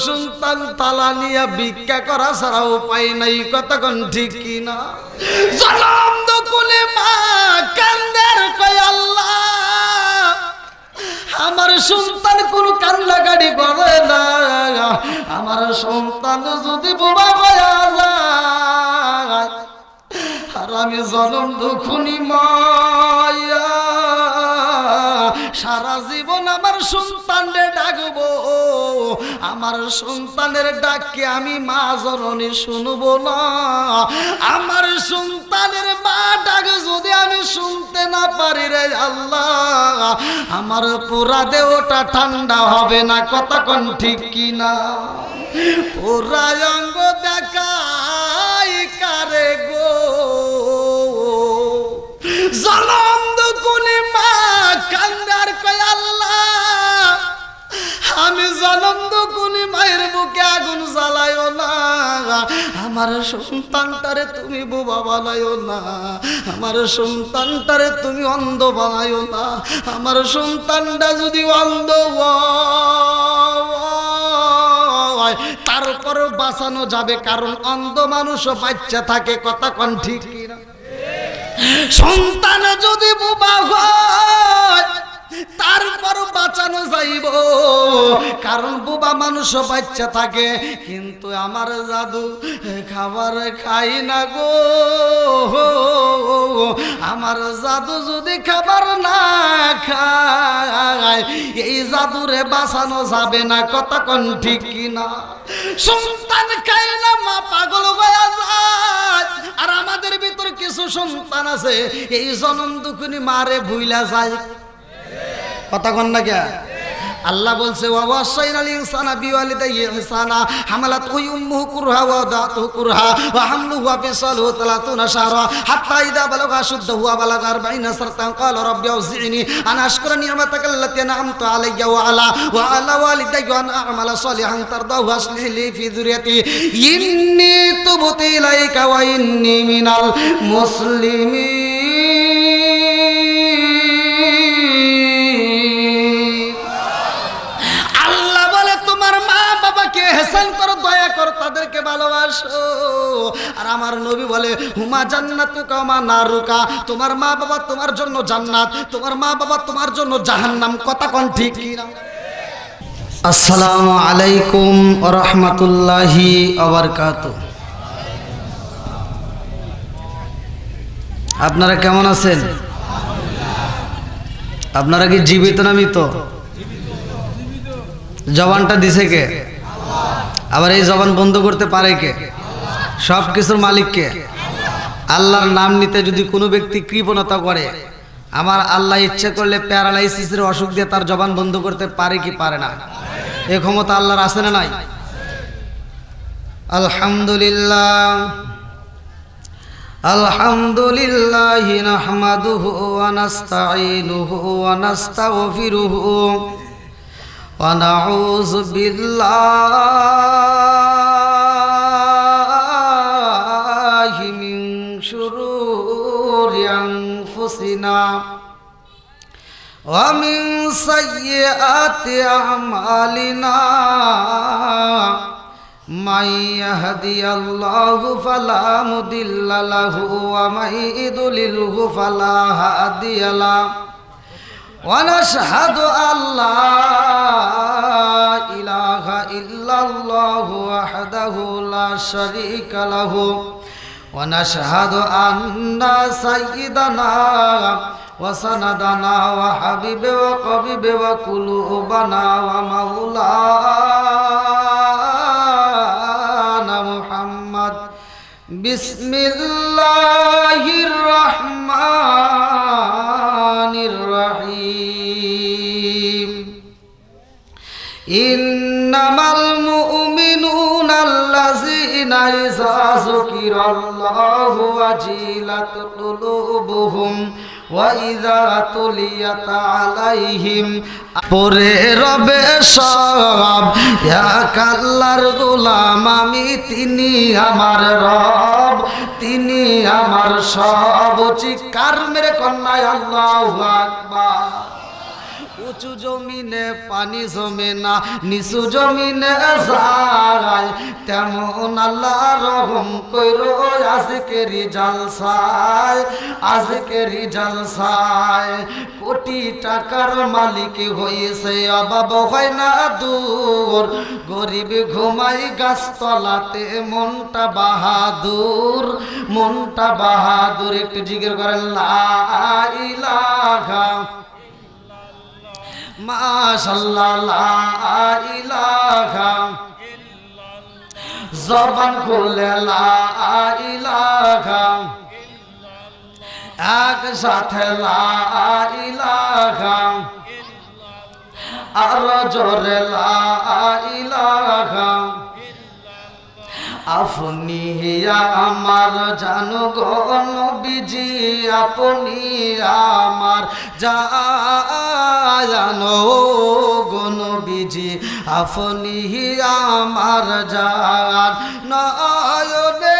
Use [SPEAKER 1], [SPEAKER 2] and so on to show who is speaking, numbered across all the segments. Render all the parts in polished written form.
[SPEAKER 1] সন্তান তালা নিয়ে ভিক্ষা করা ছাড়া উপায় নাই, কতক্ষণ ঠিক কিনা? জনম দুকুলে মা কান্দার কয় আল্লাহ আমার সন্তান কোন কান্নাকাটি করে না, আমার সন্তান যদি বোবা হয়ে যায় আর আমি জনম দুখুনি মায়া সারা জীবন আমার সন্তানরে ডাকবো, আমার সন্তানের ডাককে আমি মা জননী শুনবো না, আমার সন্তানের মা ডাক যদি আমি শুনতে না পারি রে আল্লাহ আমার পুরা দেহটা ঠান্ডা হবে না, কতক্ষণ ঠিক কিনা? পুরা অঙ্গ দেখাই কারে গো জনম দুকুনি মা কান্দার কয় আল্লাহ আমি জনম দুকুনি মায়ের বুকে আগুন জ্বালায়ও না, আমার সন্তানটারে তুমি বোবা বানায়ও না, আমার সন্তানটারে তুমি অন্ধ বানায়ও না, আমার সন্তানটা যদি অন্ধ হয় তারপরও বাঁচানো যাবে, কারণ অন্ধ মানুষও বাচ্চা থাকে, কতক্ষণ ঠিক কিনা? সন্তান যদি বোবা হয় তারপর বাঁচানো যাইব, কারণ বোবা মানুষও বাচ্চা থাকে, কিন্তু আমার জাদু খাবার খাই না গো, আমার জাদু যদি খাবার না খায় এই জাদুরে বাঁচানো যাবে না, কতক্ষণ ঠিক কিনা? সন্তান খাই না মা পাগল হয়ে যায়, আর আমাদের ভিতর কিছু সন্তান আছে এই জনম দুখুনি মারে ভুইলা যায়, কতক্ষণ না কে? আল্লাহ বলছে ওয়াসাইনাল ইনসানা বিওয়ালিদাইহি ইহসানা হামালাতহু উম্মুহু কুরহা ওয়া দাতুহু কুরহা ওয়া হামলুহু ওয়া ফিসালুহু 30 শাহরা হাত্তা ইযা বালাগা আশুদ্দাহু ওয়া বালাগা 40 সানাতান ক্বালা রাব্বি আউযি'নি আন আশকুরা নি'মাতাকা আল্লাতী আন'আমতা আলাইয়া ওয়া আলা ওয়ালিদাইয়া ওয়া আন আ'মালা সালিহান তারদাহু ওয়া আসলিহ লি ফি যুররিয়াতি ইন্নী তুবতু ইলাইকা ওয়া ইন্নী মিনাল মুসলিমিন। এহসান করো, দয়া করো, তাদেরকে ভালোবাসো। আর আমার নবী বলে হুমা জান্নাতুকা ওয়া নারুকা, তোমার মা বাবা তোমার জন্য জান্নাত, তোমার মা বাবা তোমার জন্য জাহান্নাম, কতক্ষণ ঠিক কিনা? আসসালামু আলাইকুম ওয়া রাহমাতুল্লাহি ওয়া বারাকাতুহু। আপনারা কেমন আছেন? আপনারা কি জীবিত না মৃত? জবানটা দিছে কে? আবার এই জবান বন্ধ করতে পারে কে? সব কিছুর মালিক কে? আল্লাহর নাম নিতে যদি কোনো ব্যক্তি কৃপণতা করে, আমার আল্লাহ ইচ্ছে করলে প্যারালাইসিসের অসুখ দিয়ে তার জবান বন্ধ করতে পারে কি পারে না? এই ক্ষমতা আল্লাহর আছে না নাই? আলহামদুলিল্লাহ আলহামদুলিল্লাহি নাহমাদুহু ওয়া নাস্তাঈনুহু ওয়া নাস্তাগফিরুহু وَنَعُوذُ بِاللَّهِ مِنْ شُرُورِ أَنفُسِنَا وَمِنْ سَيِّئَاتِ أَعْمَالِنَا مَنْ يَهْدِهِ اللَّهُ فَلَا مُضِلَّ لَهُ وَمَنْ يُضْلِلْهُ فَلَا هَادِيَ لَهُ ونشهد أن لا إله إلا الله وحده لا شريك له ونشهد أن سيدنا وسندنا وحبيب وقبيب وقلوبنا ومولانا محمد بسم الله الرحمن الرحيم إنما المؤمنون الذين إذا ذكر الله وجلت قلوبهم وإذا تليت عليهم পরে রবে সব এক আল্লাহর গোলাম আমি, তিনি আমার রব, তিনি আমার সব। চিৎকার মেরে কন্যায় আল্লাহু আকবার। উঁচু জমিনে পানি জমে না, নিচু জমিনে যায়, তেমন আল্লাহ রহম কইরো আজকেরই জালসায়, আজকেরই জালসায়। কোটি টাকার মালিক হয়েছে অভাব হয় না দূর, গরিব ঘুমাই গাছতলাতে মনটা বাহাদুর, মনটা বাহাদুর। একটু জিকির করেন লা ইলাহা মাশাআল্লাহ, লা ইলাহা, জবান খুলে লা ইলাহা, একসাথে লা ইলাহা, আর জোরে লা ইলাহা। আপনি আমার জানো গো নবীজি, আপনি আমার জানো গো নবীজি, আপনি আমার জান। নয়নে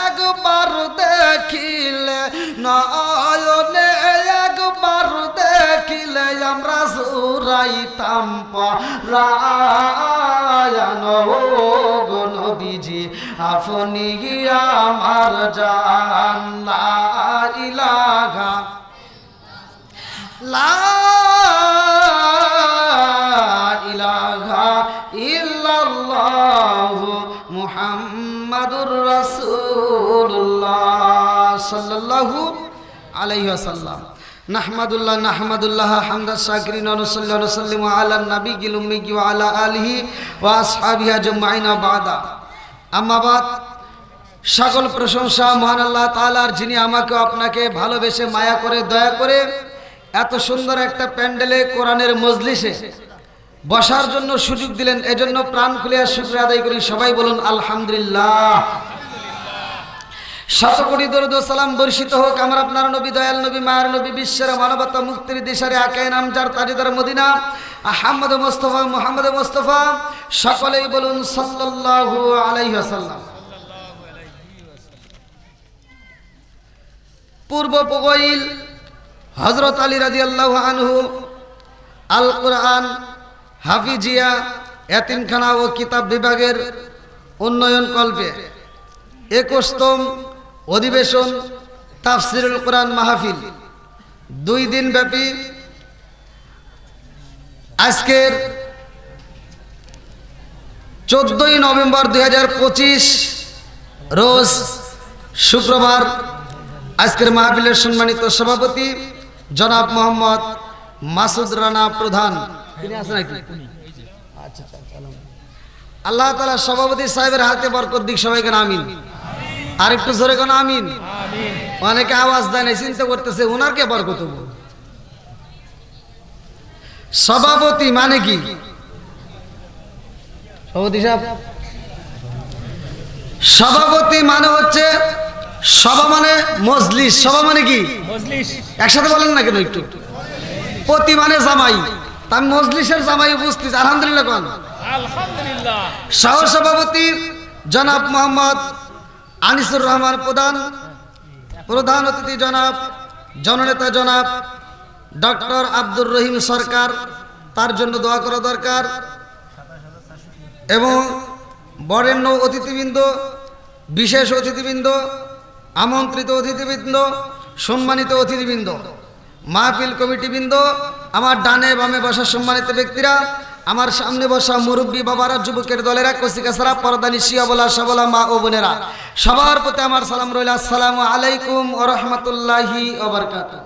[SPEAKER 1] একবার দেখিলে, নয়নে একবার দেখিলে আমরা জুরাইতাম পরায়ণ গো নবীজি, আপনি আমার জান। লা ইলাহা, লা ইলাহা ইল্লাল্লাহ মুহাম্মাদুর রাসূলুল্লাহ সাল্লাল্লাহু আলাইহি ওয়াসাল্লাম। নাহমাদুল্লাহ নাহমাদুল্লাহ হামদাস শাকিরিন ওয়া নুসাল্লি ওয়া নুসাল্লিমু আলা নাবিয়িল উম্মি ওয়া আলা আলিহি ওয়া আসহাবিহি আজমাইন বাদা। আম্মা বাদ, সকল প্রশংসা মহান আল্লাহ তাআলার, যিনি আমাকে আপনাকে ভালোবেসে মায়া করে দয়া করে এত সুন্দর একটা প্যান্ডেলে কোরআনের মজলিসে বসার জন্য সুযোগ দিলেন। এজন্য প্রাণ খুলে শুকরিয়া আদায় করি। সবাই বলুন আলহামদুলিল্লাহ। শত কোটি দরুদ ও সালাম বর্ষিত হোক আমার আপনার নবী, দয়াল নবী, মায়ের নবী, বিশ্বের মানবতা মুক্তির দিশারে আকায়ে নামজার তাজদার মদিনা আহমদ মুস্তাফা, মুহাম্মদ মুস্তাফা। সকলেই বলুন সাল্লাল্লাহু আলাইহি ওয়াসাল্লাম। পূর্ব পগইল হযরত আলী রাদিয়াল্লাহু আনহু আল কোরআন হাফিজিয়া এতিমখানা ও কিতাব বিভাগের উন্নয়ন কল্পে 21তম অধিবেশন তাফসিরুল কোরআন মাহফিল 2 দিন ব্যাপী আজকের 14ই নভেম্বর 2025 রোজ শুক্রবার আজকের মাহফিলের সম্মানিত সভাপতি জনাব মোহাম্মদ মাসুদ রানা প্রধান, তিনি আছেন নাকি? আচ্ছা, আল্লাহ তাআলা সভাপতি সাহেবের হাতে বরকত দিক। সবাইকে আমিন। আর একটু জোরে কোন আমিন। অনেকে আওয়াজ দেয় না, চিন্তা করতেছে ওনার কে বরকত হবো। সভাপতি মানে কি? সভাপতি সাহেব, সভাপতি মানে হচ্ছে সভা মানে মজলিস। সভা মানে কি? মজলিস। একসাথে বলেন না কেন একটু? পতি মানে জামাই, তাই মজলিসের জামাই উপস্থিত। আলহামদুলিল্লাহ কোন? আলহামদুলিল্লাহ। সহ সভাপতি জনাব মোহাম্মদ আনিসুর রহমান প্রধান, প্রধান অতিথি জনাব জননেতা জনাব ডক্টর আব্দুর রহিম সরকার, তার জন্য দোয়া করা দরকার। এবং বরেণ্য অতিথিবৃন্দ, বিশেষ অতিথিবৃন্দ, আমন্ত্রিত অতিথিবৃন্দ, সম্মানিত অতিথিবৃন্দ, মাহফিল কমিটিবৃন্দ, আমার ডানে বামে বসা সম্মানিত ব্যক্তিরা, আমার সামনে বসা মুরব্বী বাবারা, যুবকের দলেরা, কচিকাছাড়া, পর্দানি শিয়া বলা সবলা মা ও বোনেরা, সবার প্রতি আমার সালাম রইল। আসসালামু আলাইকুম ওয়া রাহমাতুল্লাহি ওয়া বারাকাতুহু।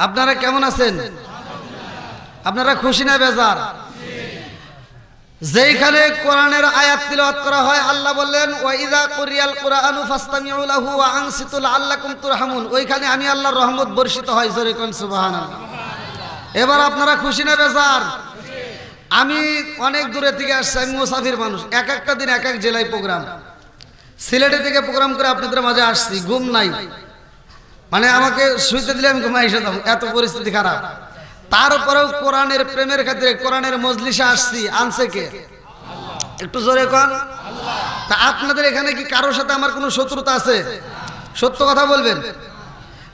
[SPEAKER 1] আপনারা কেমন আছেন? আপনারা খুশি না বেজার? যেখানে কোরআনের আয়াত তিলাওয়াত করা হয়, আল্লাহ বললেন ওয়া ইযা কুরিয়াল কুরআনু ফাসতামিউ লাহু ওয়া আনসিতু লাআল্লাকুম তুরহামুন। ওইখানে আমি আল্লাহর রহমত বর্ষিত হয়। জোরে কোন সুবহানাল্লাহ। এবার আপনারা খুশি না বেজার? আমি অনেক দূরে থেকে আসছি, আমি মুসাফির মানুষ। এক একটা দিন এক এক জেলায় প্রোগ্রাম, সিলেটে থেকে প্রোগ্রাম করে আপনাদের মাঝে আসছি। ঘুম নাই, মানে আমাকে শুইতে দিলে আমি ঘুমাই যেতাম, এত পরিস্থিতি খারাপ। তারপরেও কোরআনের প্রেমের খাতিরে কোরআনের মজলিসে আসছি। আনছে কে? একটু জোরে কোন। তা আপনাদের এখানে কি কারোর সাথে আমার কোনো শত্রুতা আছে? সত্য কথা বলবেন।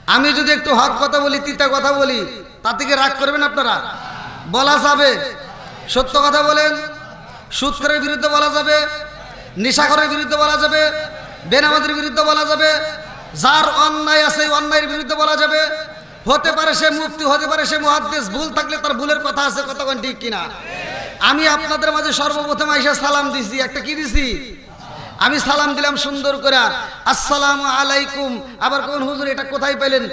[SPEAKER 1] আমি যদি একটু হক কথা বলি, তিতা কথা বলি, তা থেকে রাগ করবেন আপনারা? বলা যাবে? সত্য কথা বলেন। সুদ করার বিরুদ্ধে বলা যাবে, নেশাখোরের বিরুদ্ধে বলা যাবে, বেনামাজের বিরুদ্ধে বলা যাবে, যার অন্যায় আছে অন্যায়ের বিরুদ্ধে বলা যাবে। হতে পারে সে মুফতি, হতে পারে সে মুহাদ্দিস, ভুল থাকলে তার ভুলের কথা আছে, কতক্ষণ ঠিক কিনা? আমি আপনাদের মাঝে সর্বপ্রথম আইসা সালাম দিছি, একটা কি দিছি? আমি সালাম দিলাম সুন্দর করে, আসসালামু আলাইকুম। আবার কোন হুজুর এটা কোথায় পেলেন?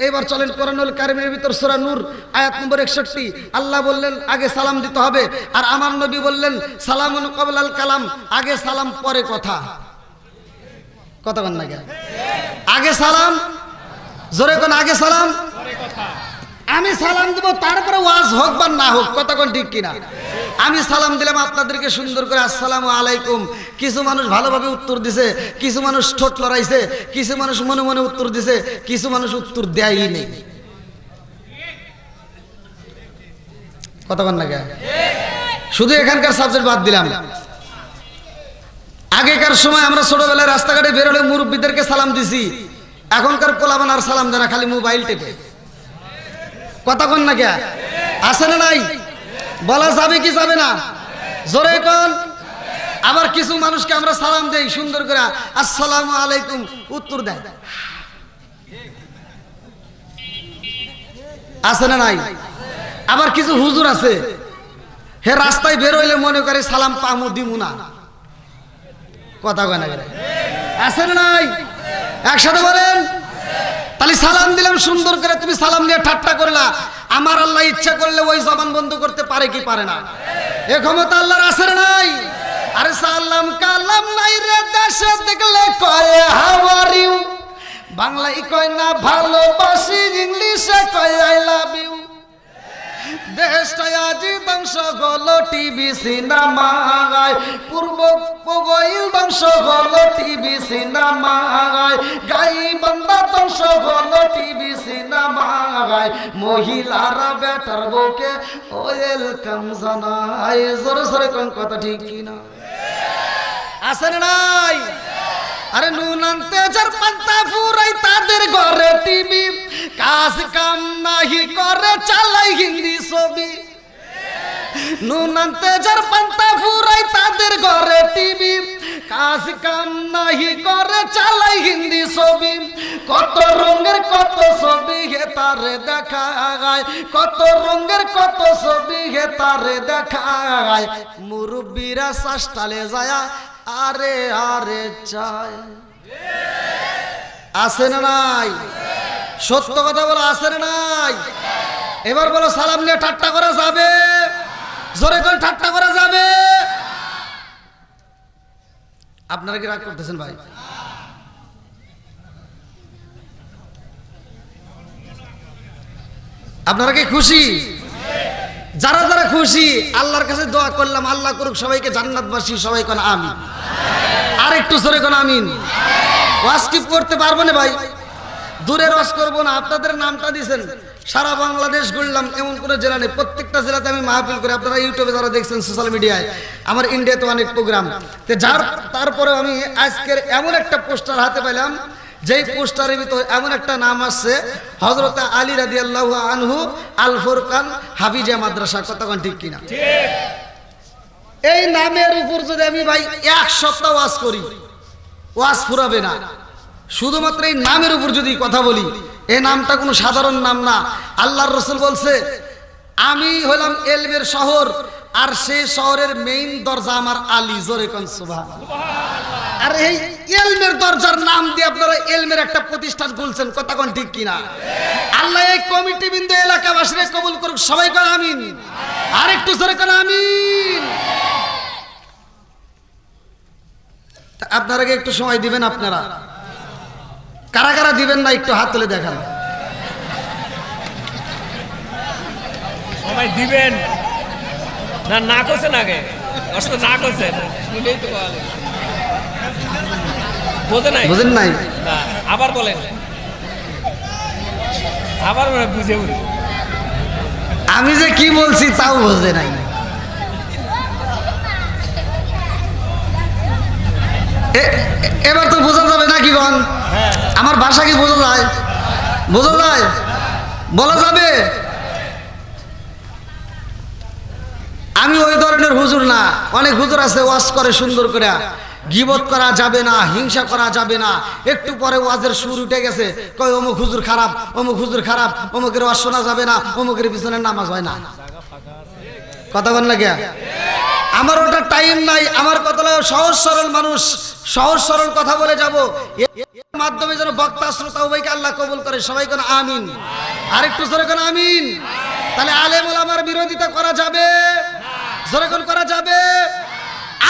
[SPEAKER 1] এবার চলেন কোরআনুল কারীমের ভিতর সূরা নূর আয়াত নম্বর 61, আল্লাহ বললেন আগে সালাম দিতে হবে, আর আমার নবী বললেন সালামুন ক্বাবলাল কালাম, আগে সালাম পরে কথা। কথা বল না, আগে সালাম, জোরে কোন আগে সালাম পরে কথা। আমি সালাম দেব, তারপরে ওয়াজ হোক বা না হোক, কতক্ষণ ঠিক কিনা? আমি সালাম দিলাম আপনাদেরকে সুন্দর করে, আসসালামু আলাইকুম। কিছু মানুষ ভালোভাবে উত্তর দিছে, কিছু মানুষ ঠোঁট লড়াইছে, কিছু মানুষ মনে মনে উত্তর দিছে, কিছু মানুষ উত্তর দেয়ই নেই। কতক্ষণ লাগে? শুধু এখানকার সাবজেক্ট বাদ দিলাম। আগেকার সময় আমরা ছোটবেলায় রাস্তাঘাটে বেরোলে মুরব্বীদেরকে সালাম দিছি, এখনকার পোলাপান আর সালাম দেয় না, খালি মোবাইল টেপে। কতক্ষণ না কে আছে না নাই? বলা যাবে কি যাবে না? জোরে কোন। আবার কিছু মানুষকে আমরা সালাম দেই সুন্দর করে, আসসালামু আলাইকুম, উত্তর দেয়। আছে না নাই? আবার কিছু হুজুর আছে, হে রাস্তায় বের হইলে মনে করে সালাম পামু দিমু না। কথা কয় না? আছে না নাই? একসাথে বলেন। তাহলে সালাম দিলাম সুন্দর করে, তুমি সালাম নিয়ে ঠাট্টা করলা। আমার আল্লাহ ইচ্ছা করলে ওই জবান বন্ধ করতে পারে কি পারে না? এ ক্ষমতা আল্লাহর আছে না নাই? আরে সালাম কালাম নাই রে দেশে দেখলে কয় হাউ আর ইউ, বাংলায় কয় না ভালোবাসি, ইংলিশে কয় আই লাভ ইউ। দেশটা আজ ধ্বংস হলো টিভি সিনেমায়, পূর্ব পগইল ধ্বংস হলো টিভি সিনেমায়, গাই বান্দা ধ্বংস হলো টিভি সিনেমায়, মহিলারা বেটার বউকে ওয়েলকাম জানায়। জোরে জোরে কোন কথা ঠিক কিনা? আছে না নাই? আরে নুন আনতে যার পান্তা ফুরাই তাদের ঘরে টিভি, কাজ কাম নাহি করে চালাই হিন্দি ছবি। নুন আনতে যার পান্তা ফুরাই তাদের ঘরে টিভি, কাজ কাম নাহি করে চালাই হিন্দি ছবি। কত রঙের কত ছবি হে তারে দেখায়, কত রঙের কত ছবি হে তারে দেখায়। মুরব্বীরা শাসটালে যায় আরে আরে চায়। আছে না নাই? সত্য কথা বলো, আছে না নাই? এবার বলো সালাম নিয়ে ঠাট্টা করা যাবে? জোরে করে ঠাট্টা করা যাবে? আপনারা কি রাগ করতেছেন ভাই? আপনারা কি খুশি? যারা যারা খুশি আল্লাহর কাছে দোয়া করলাম, আল্লাহ করুক সবাইকে জান্নাতবাসী। সবাই কোন আমিন। আর একটু জোরে কোন আমিন। ওয়াজ কি করতে পারবো না ভাই? দূরের ওয়াজ করবো না। আপনাদের নামটা দিয়েছেন, সারা বাংলাদেশ ঘুরলাম, এমন কোনো জেলা নেই। প্রত্যেকটা জেলাতে আমি মাহফিল করি। আপনারা ইউটিউবে যারা দেখছেন, সোশ্যাল মিডিয়ায়, আমার ইন্ডিয়াতে অনেক প্রোগ্রাম। তারপরে আমি আজকের এমন একটা পোস্টার হাতে পেলাম, যেই পোস্টারের ভিতর এমন একটা নাম আসছে, হযরত আলী রাদিয়াল্লাহু আনহু আল ফুরকান হাফিজা মাদ্রাসা। কতক্ষণ ঠিক কিনা? এই নামের উপর যদি আমি ভাই এক সপ্তাহ ওয়াজ করি, ওয়াজ ফুরাবে না। শুধুমাত্র এই নামের উপর যদি কথা বলি, এই নামটা কোনো সাধারণ নাম না। আল্লাহর রাসূল বলছে, আমি হলাম এলমের শহর, আর সেই শহরের মেইন দরজা আমার আলী। জোরে কোন সুবহানাল্লাহ। আর এই এলমের দরজার নাম দিয়ে আপনারা এলমের একটা প্রতিষ্ঠান খুলছেন। কতক্ষণ ঠিক কিনা? আল্লাহ এই কমিটি বিন্দু এলাকাবাসীকে কবুল করুক। সবাই কোন আমিন। আর একটু জোরে কোন আমিন। আপনারা কি একটু সময় দিবেন? আপনারা কারা কারা দিবেন না একটু হাত তুলে দেখান।
[SPEAKER 2] সবাই দিবেন না? না করছেন আগে? আসলে না করছেন, শুনেই তো ভালো। বোঝেন নাই? না, আবার বলেন, আবার বুঝে বলি।
[SPEAKER 1] আমি যে কি বলছি তাও বোঝে নাই। এবার তো বোঝা যাবে নাকি গন? আমার ভাষা কি বোঝা যায়? বোঝা যায়? বলা যাবে? আমি ওই ধরনের হুজুর না। অনেক হুজুর আছে ওয়াজ করে সুন্দর করে, গীবত করা যাবে না, হিংসা করা যাবে না। একটু পরে ওয়াজের সুর উঠে গেছে, কয় অমুক হুজুর খারাপ, অমুক হুজুর খারাপ, অমুকের ওয়াজ শোনা যাবে না, অমুকের পিছনে নামাজ হয় না। কথা বল না কে? আমার ওটা টাইম নাই। আমার কথা হলো সহজ সরল মানুষ, সহজ সরল কথা বলে যাব। এর মাধ্যমে যেন বক্তা শ্রোতা উভয়কে আল্লাহ কবুল করে। সবাই কোন আমিন। আরেকটু জোরে কোন আমিন। তাহলে আলেম ওলামার বিরোধিতা করা যাবে? জোরে কোন করা যাবে?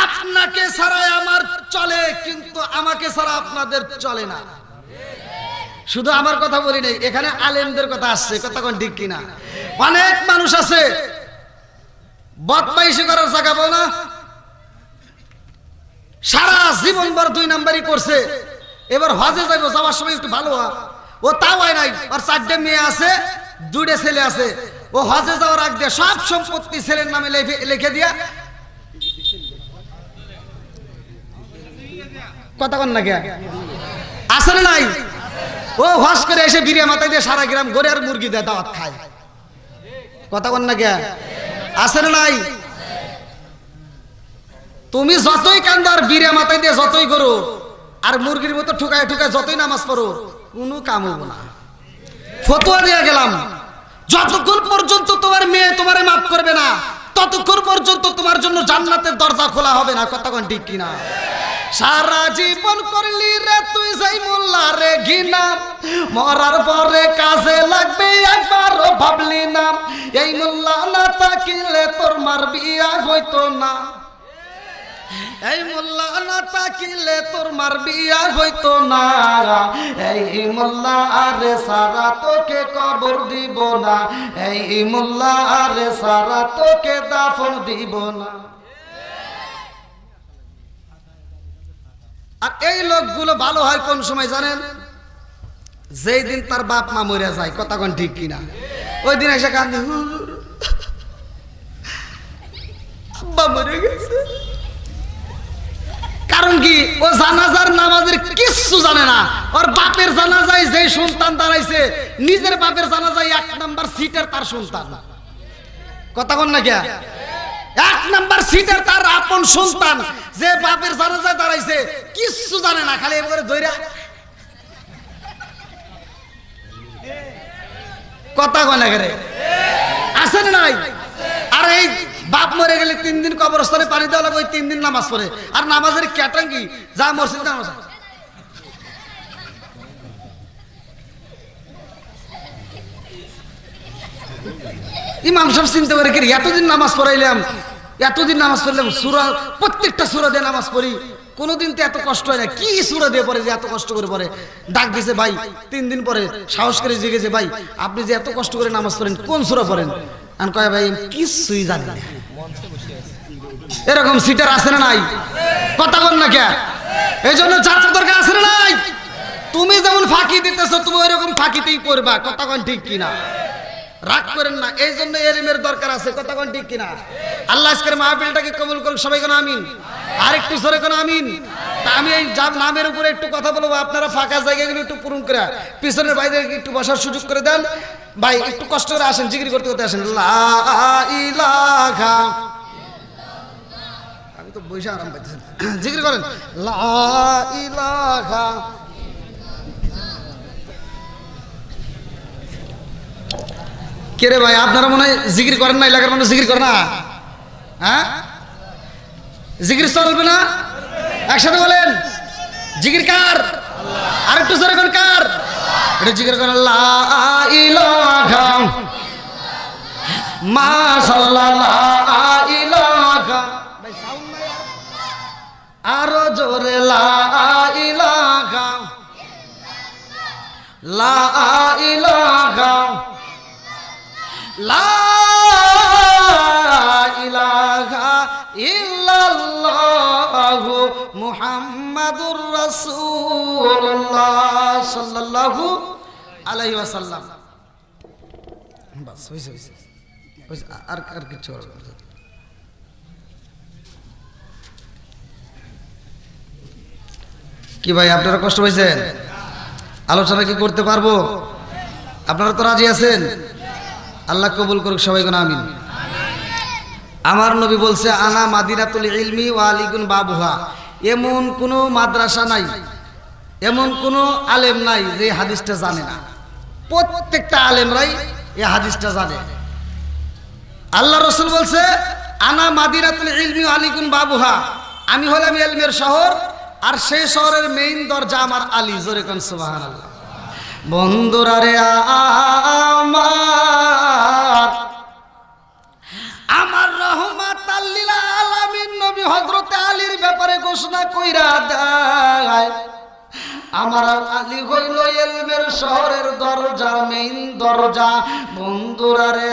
[SPEAKER 1] আপনাকে ছাড়াই আমার চলে, কিন্তু আমাকে ছাড়া আপনাদের চলে না। শুধু আমার কথা বলি নাই, এখানে আলেমদের কথা আসছে। কথা কোন ঠিক কিনা? অনেক মানুষ আছে বদমাইশি করার জায়গা পাও না, সারা জীবন ভর 2 নাম্বারই করছে। এবার হজে যাইবো, যাওয়ার সময় একটু ভালো হয়, ও তাও হয় নাই। আর 4টে মেয়ে আছে, 2টে ছেলে আছে। ও হজে যাওয়ার আগ দিয়ে সব সম্পত্তি ছেলের নামে লিখে দিয়া, কথা কন না কে? আছে না নাই? ও হজ করে এসে বিরিয়া মাথায় দিয়ে সারা গ্রাম গরু আর মুরগি দিয়ে দাওয়াত খায়। কথা কন না কে? আছে না নাই? তুমি যতই কান্দো আর বিরিয়া মাথায় দিয়ে যতই করো আর মুরগির মতো ঠুকায় ঠুকায় যতই নামাজ পড়ো, কোনো কাম হবো না। ফতোয়া দিয়ে গেলাম, যতক্ষণ পর্যন্ত তোমার মেয়ে তোমারে মাফ করবে না, ততক্ষণ পর্যন্ত তোমার জন্য জান্নাতের দরজা খোলা হবে না। কথা কোন ঠিক কিনা? সারা জীবন করলি রে তুই যাই মোল্লা রে ঘিনা, মরার পরে কাজে লাগবে একবারও ভাবলি না। এই মোল্লা না তাকিলে তোর মার বিয়া হইতো না, এই মোল্লা না তাকিলে তোর মার বিয়া হইতো না। এই মোল্লা আরে সারা তোকে কবর দিব না, এই মোল্লা আরে সারা তোকে দাফন দিব না। আর এই লোকগুলো ভালো হয় কোন সময় জানেন? যেই দিন তার বাপ মা মরে যায়। কথা কোন ঠিক কিনা? ওই দিন এসে কান্দে, আব্বা মরে গেছে। কারণ কি? ও জানাজার নামাজের কিচ্ছু জানে না। ওর বাপের জানাজায় যে সন্তান দাঁড়াইছে, নিজের বাপের জানাজায় 1 নাম্বার সিটের তার সন্তান। কথা কোন না কে? 1 নাম্বার সিটের তার আপন সন্তান, যে বাপের জানাজায় দাঁড়াইছে, কিচ্ছু জানে না, খালি এবারে ধইরা। কথা কোন না কে? আছে না নাই? আর এই বাপ মরে গেলে 3 দিন কবরস্থানে পানি দেওয়া লাগে, ওই 3 দিন নামাজ পড়ে। আর নামাজের ক্যাটাং কি? যা মসজিদ নামাজ। ইমাম সাহেব চিনতে পারে কি এতদিন নামাজ পড়াইলাম, এতদিন নামাজ পড়লাম, সূরা প্রত্যেকটা সূরা দিয়ে নামাজ পড়ি, কোনোদিন তো এত কষ্ট হয় না। কি সূরা দিয়ে পড়ে যে এত কষ্ট করে পড়ে? ডাক দিছে ভাই, 3 দিন পরে সাহস করে জিজ্ঞেসে, ভাই আপনি যে এত কষ্ট করে নামাজ পড়েন কোন সূরা পড়েন? আর কয় ভাই কিছুই জানি না। এরকম সিটার আছে না নাই? কথা বল না কে? এই জন্য জানার দরকার আছে না নাই? তুমি যেমন ফাঁকি দিতেছো, তুমি ওইরকম ফাঁকিতেই পড়বা। কথা কোন ঠিক কিনা? রাগ করেন না, এই জন্য এলিমের দরকার আছে। কথা কোন ঠিক কিনা? আল্লাহ আজকের মাহফিলটাকে কবুল করুক। সবাই কোন আমিন। আর একটু জোরে কোন আমিন। তা আমি এই নামের উপরে একটু কথা বলবো, আপনারা ফাঁকা জায়গাগুলো একটু পূরণ করে পিছনের বাইরে একটু বসার সুযোগ করে দেন। ভাই একটু কষ্ট করে আসেন, জিকির করতে করতে আসেন। লা ইলাহা, আমি তো বসে আরাম পাইতেছি, জিকির করেন। লা ইলাহা, কে রে ভাই আপনারা মনে হয় জিকির করেন না? এলাকার মানুষ জিকির করে না? হ্যাঁ, জিকির চলবে না? একসাথে বলেন, জিকির কার? আর একটু জোরে কোন কার? এটা জিকির করেন। লা ইলাহা মাশাআল্লাহ, লা ইলাহা। ভাই সাউন্ড নাই, আরো জোরে। লা ইলাহা, লা ইলাহা, লা ইলাহা ইল্লাল্লাহু মুহাম্মাদুর রাসূলুল্লাহ সাল্লাল্লাহু আলাইহি ওয়াসাল্লাম। বাস হইছে হইছে, আর কিছু কি ভাই? আপনারা কষ্ট পাইছেন? আলোচনা কি করতে পারবো? আপনারা তো রাজি আছেন? আল্লাহ কবুল করুক, সবাই কোন আমিন। আমার নবী বলছে আনা মাদিনাতুল ইলমি ওয়া আলিগুন বাবুহা। এমন কোনো মাদ্রাসা নাই, এমন কোনো আলেম নাই যে হাদিসটা জানে না। প্রত্যেকটা আলেমরাই এই হাদিসটা জানে। আল্লাহ রাসূল বলছে আনা মাদিনাতুল ইলমি ওয়া আলিগুন বাবুহা, আমি হলাম ইলমের শহর আর সেই শহরের মেইন দরজা আমার আলী। জোরে কোন সুবহানাল্লাহ। বন্ধুরা রে আমার রহমাতাল লিল আলামিন নবী হযরতে আলীর ব্যাপারে ঘোষণা কইরা দেয়, আমার আলী হইল ইলমের শহরের দরজা, মেইন দরজা। বন্ধুরা রে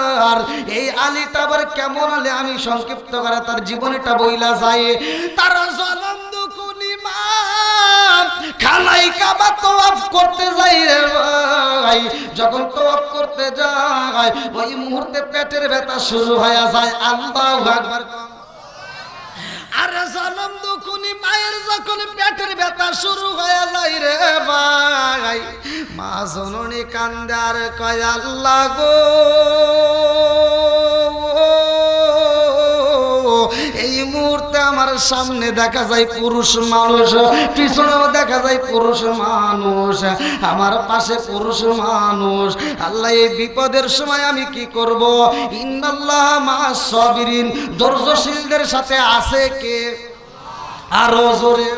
[SPEAKER 1] আমার এই আলীটা আবার কেমন আলী, আমি সংক্ষিপ্ত করে তার জীবনটা বইলা যায়। তার জনম দুকুনি মা খানাই কাবা তওয়াফ করতে যাই রে ভাই। যখন তওয়াফ করতে যায় ওই মুহূর্তে পেটের ব্যথা শুরু হয়ে যায়। আল্লাহু আকবার। আরে জনম দুকুনি মায়ের যখন পেটের ব্যথা শুরু হয়ে যায় রে ভাই, মা জননী কান্দে আর কয় আল্লাহ গো, এই মুহূর্তে আমার সামনে দেখা যায় পুরুষ মানুষ, পিছনেও দেখা যায় পুরুষ মানুষ, আমার পাশে পুরুষ মানুষ। আল্লাহ এই বিপদের সময় আমি কি করব? ইন্নাল্লাহ মা'আস সাবিরিন, ধৈর্যশীলদের সাথে আছে কে? আরো জোরে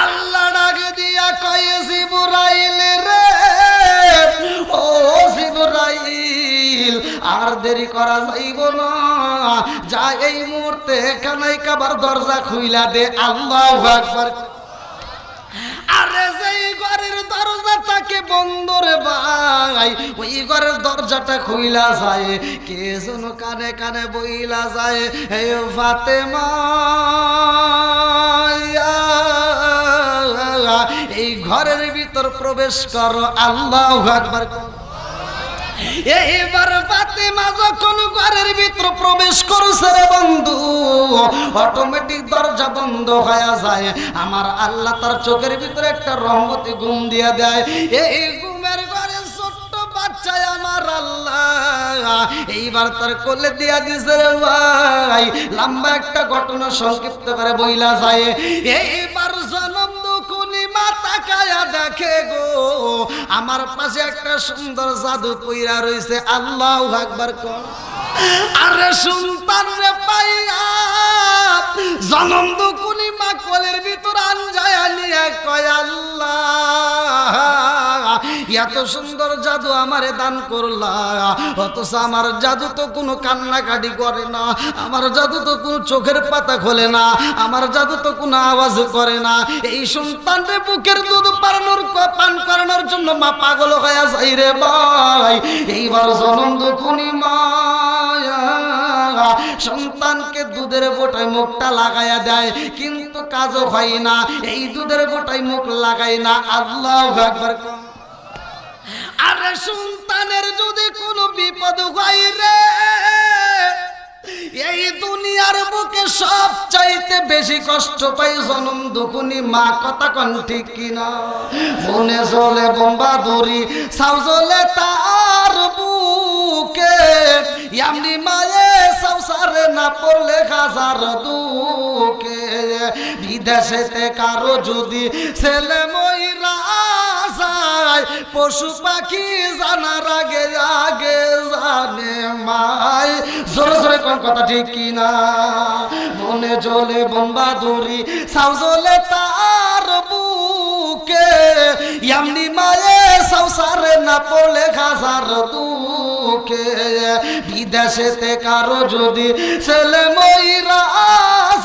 [SPEAKER 1] আল্লাহ ডাক দিয়া কয় জিবরাইল রে, ও জিবরাইল আর দেরি করা যাইব না, যা এই মুহূর্তে কানাই কাবার দরজা খুইলা দে। আল্লাহু আকবার। আরে যেই ঘরের দরজা তাকে বন্ধ রে ভাই, ওই ঘরের দরজাটা খুইলা যায়, কে যেন কানে কানে বইলা যায়, হে ফাতেমা এই ঘরের ভিতর প্রবেশ করো। আল্লাহু আকবার। এইবার ফাতেমা যখন ঘরের ভিতর প্রবেশ করছে রে বন্ধু, অটোমেটিক দরজা বন্ধ হয়ে যায়। আমার আল্লাহ তার চোখের ভিতরে একটা রহমতি ঘুম দিয়ে দেয়। এই ঘুমের ঘরে ছোট্ট বাচ্চা আমার আল্লাহ এইবার তার কোলে দিয়া দিছে রে ভাই। লম্বা একটা ঘটনা সংক্ষিপ্ত করে বইলা যায়। এইবার জনম দুকুনি মা তাকায়া দেখে গো, আমার পাশে একটা সুন্দর জাদু কইরা রইছে। আল্লাহু আকবার কর। আরে সন্তান রে পাইয়া জনম দুকুনি মা কোলের ভিতর আনজায়া নিয়ে কয় আল্লাহ এত সুন্দর জাদু আমারে দান করলা, অথচ আমার জাদু তো কোনো কান্নাকাটি করে না, আমার জাদু তো কোনো চোখের পাতা খোলে না, আমার জাদু তো কোনো আওয়াজ করে না। এই সন্তানরে বুকের দুধ পান করানোর জন্য মা পাগল হয়ে যায় রে ভাই। এইবার জনম দুকুনি মায়া সন্তানকে দুধের বোটায় মুখটা লাগাইয়া দেয়, কিন্তু কাজও হয় না। এই দুধের বোটায় মুখ লাগাই না। আল্লাহু আকবার। আরে সন্তানের যদি কোনো বিপদ হয় রে, এই দুনিয়ার বুকে সব চাইতে বেশি কষ্ট পাই জনম দুকুনি মা। কথা কোন ঠিক কিনা? মনে জ্বলে বোম্বা দড়ি, সাউ জ্বলে তার বুকে, এমনি মায়ে সংসারে না পড়লে হাজার দুঃখে। বিদেশেতে কারো যদি ছেলে মইরা যায়, পশু পাখি জানার আগে আগে জানে মাই। জোরে জোরে কোন কথা ঠিক কিনা? মনে জ্বলে বোম্বা দড়ি, সাউ জ্বলে তার বুকে, এমনি মায়ে সংসারে না পড়লে হাজার দুঃখে। বিদেশেতে কারো যদি ছেলে মইরা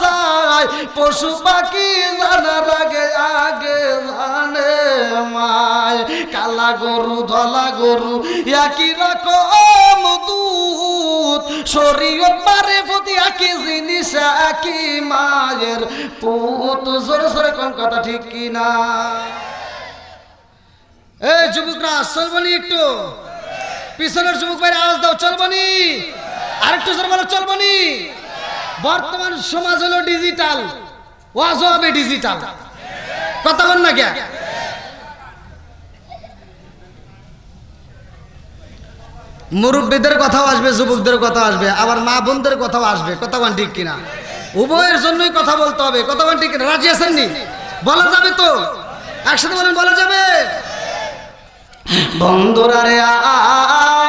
[SPEAKER 1] যায়, পশু পাখি জানার আগে আগে জানে মায়। কালা গরু ধলা গরু একই রকম দুধ, শরীয়ত পারে প্রতি একই জিনিস একই মায়ের পুত। জোরে জোরে কোন কথা ঠিক কিনা? এই যুবকরা চলবনি, একটু পিছনের যুবক ভাইরা আওয়াজ দাও, চলবনি? আরেকটু জোরে বলো, চলবনি? বর্তমান সমাজ হলো ডিজিটাল, ওয়াজ হবে ডিজিটাল। কথা বল না কে? মুরব্বীদের কথাও আসবে, যুবকদের কথাও আসবে, আবার মা বোনদের কথাও আসবে। কথা বল ঠিক কিনা? উভয়ের জন্যই কথা বলতে হবে। কথা বল ঠিক কিনা? রাজি আছেন নি? বলা যাবে তো? একসাথে বলেন, বলা যাবে? বন্ধুরা রে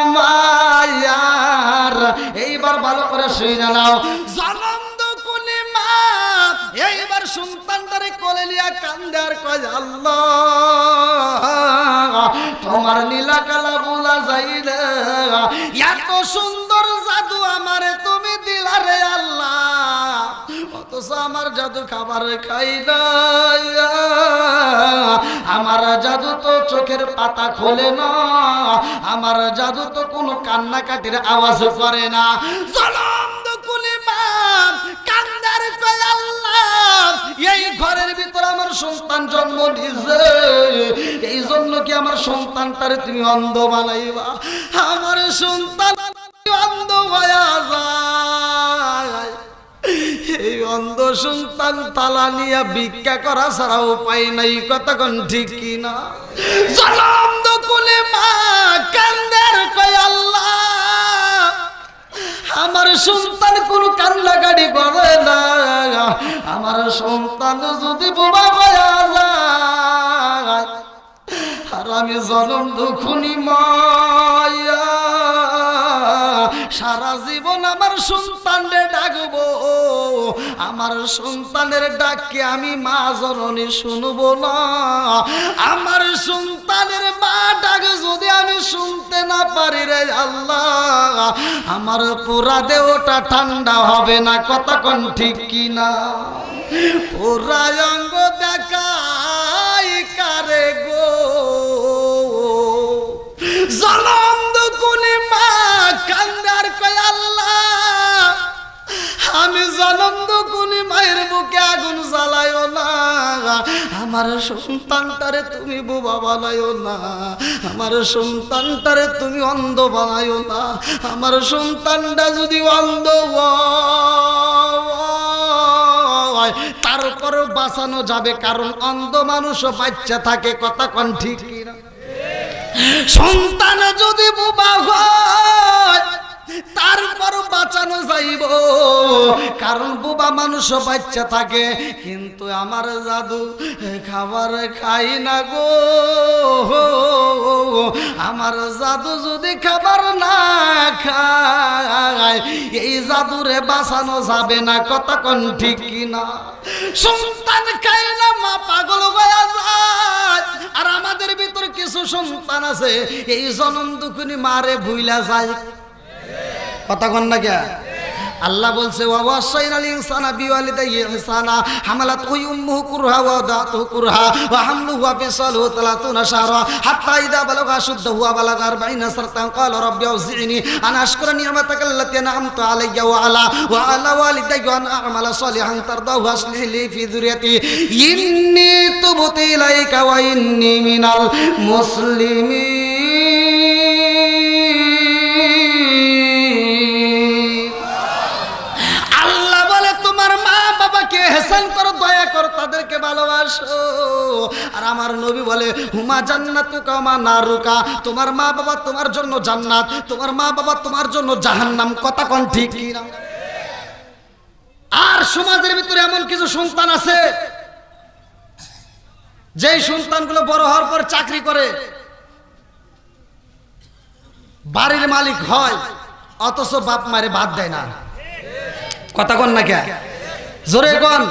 [SPEAKER 1] আমার, এইবার ভালো করে শুনে নাও। জনম দুকুনি মা এইবার সন্তানটারে কোলে নিয়ে কান্দে আর কয়, আল্লাহ তোমার নীলা কালা বোলা যায় না, এত সুন্দর জাদু আমারে তুমি দিলা রে আল্লাহ, অথচ আমার জাদু খাবার খাই না, আমার জাদু তো চোখের পাতা খোলে না, আমার জাদু তো কোনো কান্নাকাটির আওয়াজ করে না। জনম দুকুনি মা কান্দার কয়, আল্লাহ এই ঘরের ভিতর আমার সন্তান জন্ম দিয়েছে, এই জন্য কি আমার সন্তানটারে তুমি অন্ধ বানাইবা? আমার সন্তান অন্ধ হয়ে যায়, এই অন্ধ সন্তান তালা নিয়ে ভিক্ষা করা ছাড়া উপায় নাই। কতক্ষণ ঠিক কিনা? জনম দুকুনি মা কান্দার কয়, আল্লাহ আমার সন্তান কোন কান্নাকাটি করে না, আমার সন্তান যদি বোবা হয়ে যায় আর আমি জনম দুকুনি মায়া সারা জীবন আমার সন্তানরে ডাকবো, আমার সন্তানের ডাককে আমি মা জননী শুনবো না, আমার সন্তানের মা ডাক যদি আমি শুনতে না পারি রে আল্লাহ, আমার পুরা দেহটা ঠান্ডা হবে না। কতক্ষণ ঠিক কিনা? পুরা অঙ্গ দেখাই কারে গো, জনম দুকুনি মা কান্দার কয়, আল্লাহ আমি জনম দুকুনি মায়ের বুকে আগুন জ্বালাইও না, আমার সন্তানটারে তুমি বোবা বানাইও না, আমার সন্তানটারে তুমি অন্ধ বানাইও না, আমার সন্তানটা যদি অন্ধ হয় তারপরও বাঁচানো যাবে, কারণ অন্ধ মানুষও বাচ্চা থাকে। কথা কোন ঠিক কিনা? সন্তান যদি বোবা হয় তারপর বাঁচানো যাইব, কারণ বোবা মানুষও বাচ্চা থাকে। কিন্তু আমার জাদু খাবার খাই না গো, আমার জাদু যদি খাবার না খায় এই জাদুরে বাঁচানো যাবে না। কতক্ষণ ঠিক কিনা? সন্তান খাই না মা পাগল হয়ে যায়, আর আমাদের ভিতর কিছু সন্তান আছে এই জনম দুকুনি মারে ভুইলা যায়। কথা কন না কে? আল্লাহ বলছে, ওয়া ওয়াসাইনাল ইনসানা বিওয়ালিদাইহি ইহসানা হামালাতহু উম্মুহু কুরহা ওয়া ওয়াদাতুহু কুরহা ওয়া হামলুহু ওয়া ফিসালুহু 30 শাহরা হাত্তা ইযা বালাগা আশুদ্দাহু ওয়া বালাগা 40 সানাতান ক্বালা রাব্বি আউযি'নি আন আশকুরা নি'মাতাকা আল্লাতী আন'আমতা আলাইয়া ওয়া আলা ওয়ালিদাইয়া ওয়া আন আ'মালা সালিহান তারদাহু ওয়া আসলিহ লি ফি যুররিয়াতি ইন্নী তুবতু ইলাইকা ওয়া ইন্নী মিনাল মুসলিমিন। এহসান করো, দয়া করো, তাদেরকে ভালোবাসো। আর আমার নবী বলে, হুমা জান্নাতুকা ওয়া নারুকা, তোমার মা বাবা তোমার জন্য জান্নাত, তোমার মা বাবা তোমার জন্য জাহান্নাম। কথা কোন ঠিক কিনা? আর সমাজের ভিতরে এমন কিছু সন্তান আছে যেই সন্তানগুলো বড় হওয়ার পর চাকরি করে, বাড়ির মালিক হয়, অথচ বাপ মারে বাদ দেয় না। কথা কোন না কে? জোরে কোন।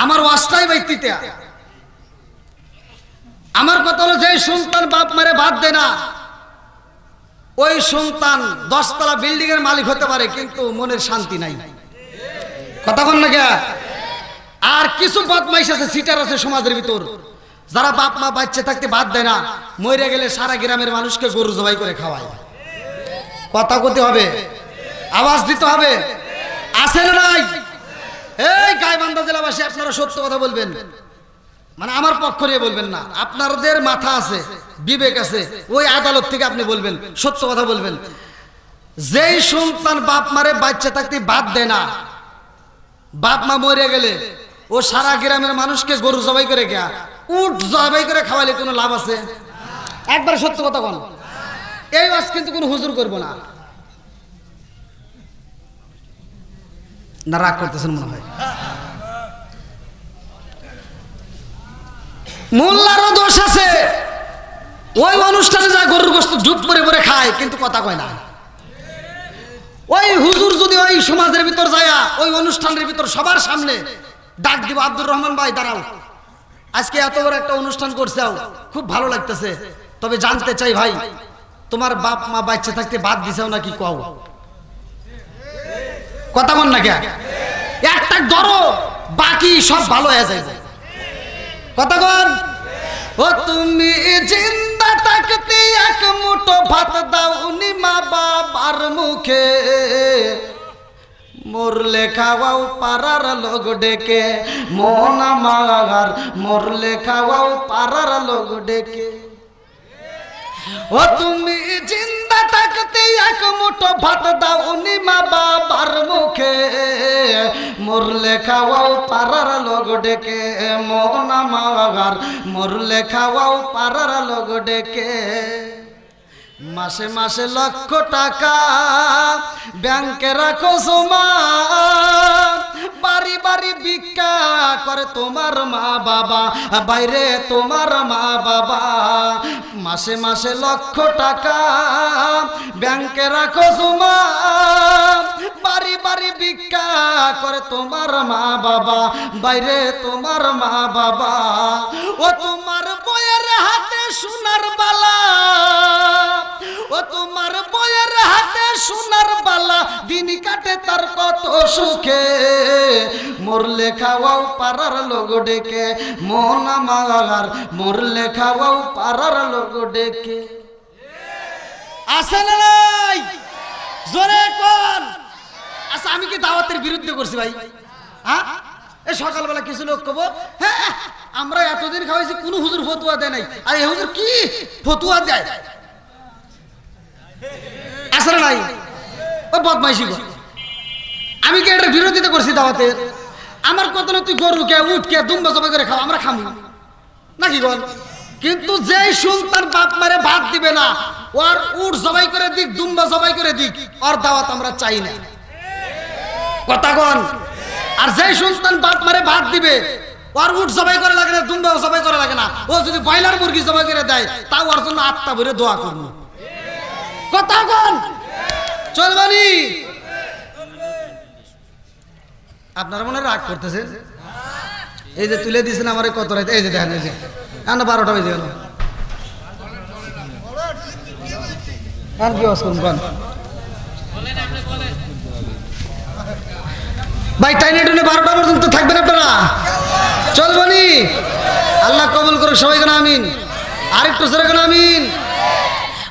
[SPEAKER 1] আমার ওয়াজটাই ব্যক্তিতে, আমার কথা হলো, যে সন্তান বাপ মারে বাদ দেয় না ওই সন্তান 10 তলা বিল্ডিং এর মালিক হতে পারে, কিন্তু মনের শান্তি নাই। কথা কোন না কে? আর কিছু বদমাইশ আছে, সিটার আছে সমাজের ভিতর, যারা বাপ মা বাচ্চা থাকতে বাদ দেয় না, মরে গেলে সারা গ্রামের মানুষকে গরু জবাই করে খাওয়ায়। কথা কইতে হবে, আওয়াজ দিতে হবে। আছে না নাই? এই গাইবান্ধা জেলাবাসী, আপনারা সত্য কথা বলবেন, মানে আমার পক্ষ নিয়ে বলবেন না, আপনাদের মাথা আছে, বিবেক আছে, ওই আদালত থেকে আপনি বলবেন, সত্য কথা বলবেন। যেই সন্তান বাপ মারে বাচ্চা থাকতে বাদ দেয় না, বাপ মা মরে গেলে ও সারা গ্রামের মানুষকে গরু জবাই করে গিয়া উট জবাই করে খাওয়ালে কোনো লাভ আছে? একবার সত্য কথা বল। এই ওয়াজ কিন্তু কোনো হুজুর করব না। না রাগ করতেছেন মনে হয়? মোল্লারও দোষ আছে। ওই অনুষ্ঠানে যা গরুর গোশত ঝুপ করে করে খায় কিন্তু কথা কয় না। ওই হুজুর যদি ওই সমাজের ভিতর যায় ওই অনুষ্ঠানের ভিতর সবার সামনে ডাক দিব, আব্দুর রহমান ভাই দাঁড়াও, আজকে এত বড় একটা অনুষ্ঠান করছাও, খুব ভালো লাগতেছে, তবে জানতে চাই ভাই তোমার বাপ মা বাচ্চা থাকতে বাদ দিছাও নাকি কও? কথা বল না কে? একটা ধরো বাকি সব ভালো হয়ে যায়। কথা বল। ও তুমি জিন্দা থাকতে এক মুঠো ভাত দাওনি মা বাবার মুখে, মরলে খাওয়াও পাড়ার লোক ডেকে, মন আমার মরলে খাওয়াও পাড়ার লোক ডেকে। ও তুমি জিন্দা থাকতে এক মুঠো ভাত দাওনি মা বাবার মুখে, মরলে খাওয়াও পাড়ার লোক ডেকে, মন আমার মরলে খাওয়াও পাড়ার লোক ডেকে। মাসে মাসে লক্ষ টাকা ব্যাংকে রাখো জমা, বাড়ি বাড়ি ভিক্ষা করে তোমার মা বাবা, বাইরে তোমার মা বাবা। মাসে মাসে লক্ষ টাকা ব্যাংকে রাখো জমা, বাড়ি বাড়ি ভিক্ষা করে তোমার মা বাবা, বাইরে তোমার মা বাবা। ও তোমার বইয়ের হাতে সোনার বালা, ও তোমার বইয়ের হাতে সোনার বালা, দিন কাটে তার কত সুখে, মরলে খাওয়াও পাড়ার লোক ডেকে, মন আমার মরলে খাওয়াও পাড়ার লোক ডেকে। আছে না নাই? জোরে কোন? আচ্ছা আমি কি দাওয়াতের বিরুদ্ধে করছি ভাই? হ্যাঁ, এই সকালবেলা কিছু লোক কব হ্যাঁ আমরা এতদিন খাওয়াইছি কোন হুজুর ফতুয়া দেয় নাই, আর এই হুজুর কি ফতুয়া দেয়? আসলে নাই, ও বদমাইশি কর। আমি কি এটা বিরোধিতা করছি দাওয়াতের? আমার কথা না তুই গরুকে উঠকে দুম্বা জবাই করে খাও, আমরা খাবো নাকি বল? কিন্তু যেই সন্তান বাপ মারে ভাত দিবে না, ওর উট জবাই করে দিক দুম্বা জবাই করে দিক, ওর দাওয়াত আমরা চাই না। কথা কন? আর যেই সন্তান বাপ মারে ভাত দিবে, ওর উট জবাই করে লাগে না, দুম্বা জবাই করে লাগে না, ও যদি ব্রয়লার মুরগি জবাই করে দেয় তাও ওর জন্য আত্মা ভরে দোয়া করবো। কথা কন? চলবানি? আপনারা মনে রাগ করতেছেন? এই যে তুলে দিয়েছেন আমার কত রাত, এই যে দেখেন, এই যে 12টা বেজে গেল। আর কি আওয়াজ করুন কন ভাই? টাইনে টুনে 12টা পর্যন্ত থাকবেন আপনারা? চলবানি? আল্লাহ কবুল করুক সবাই, কেন আমিন। আরেকটু সরে কেন আমিন।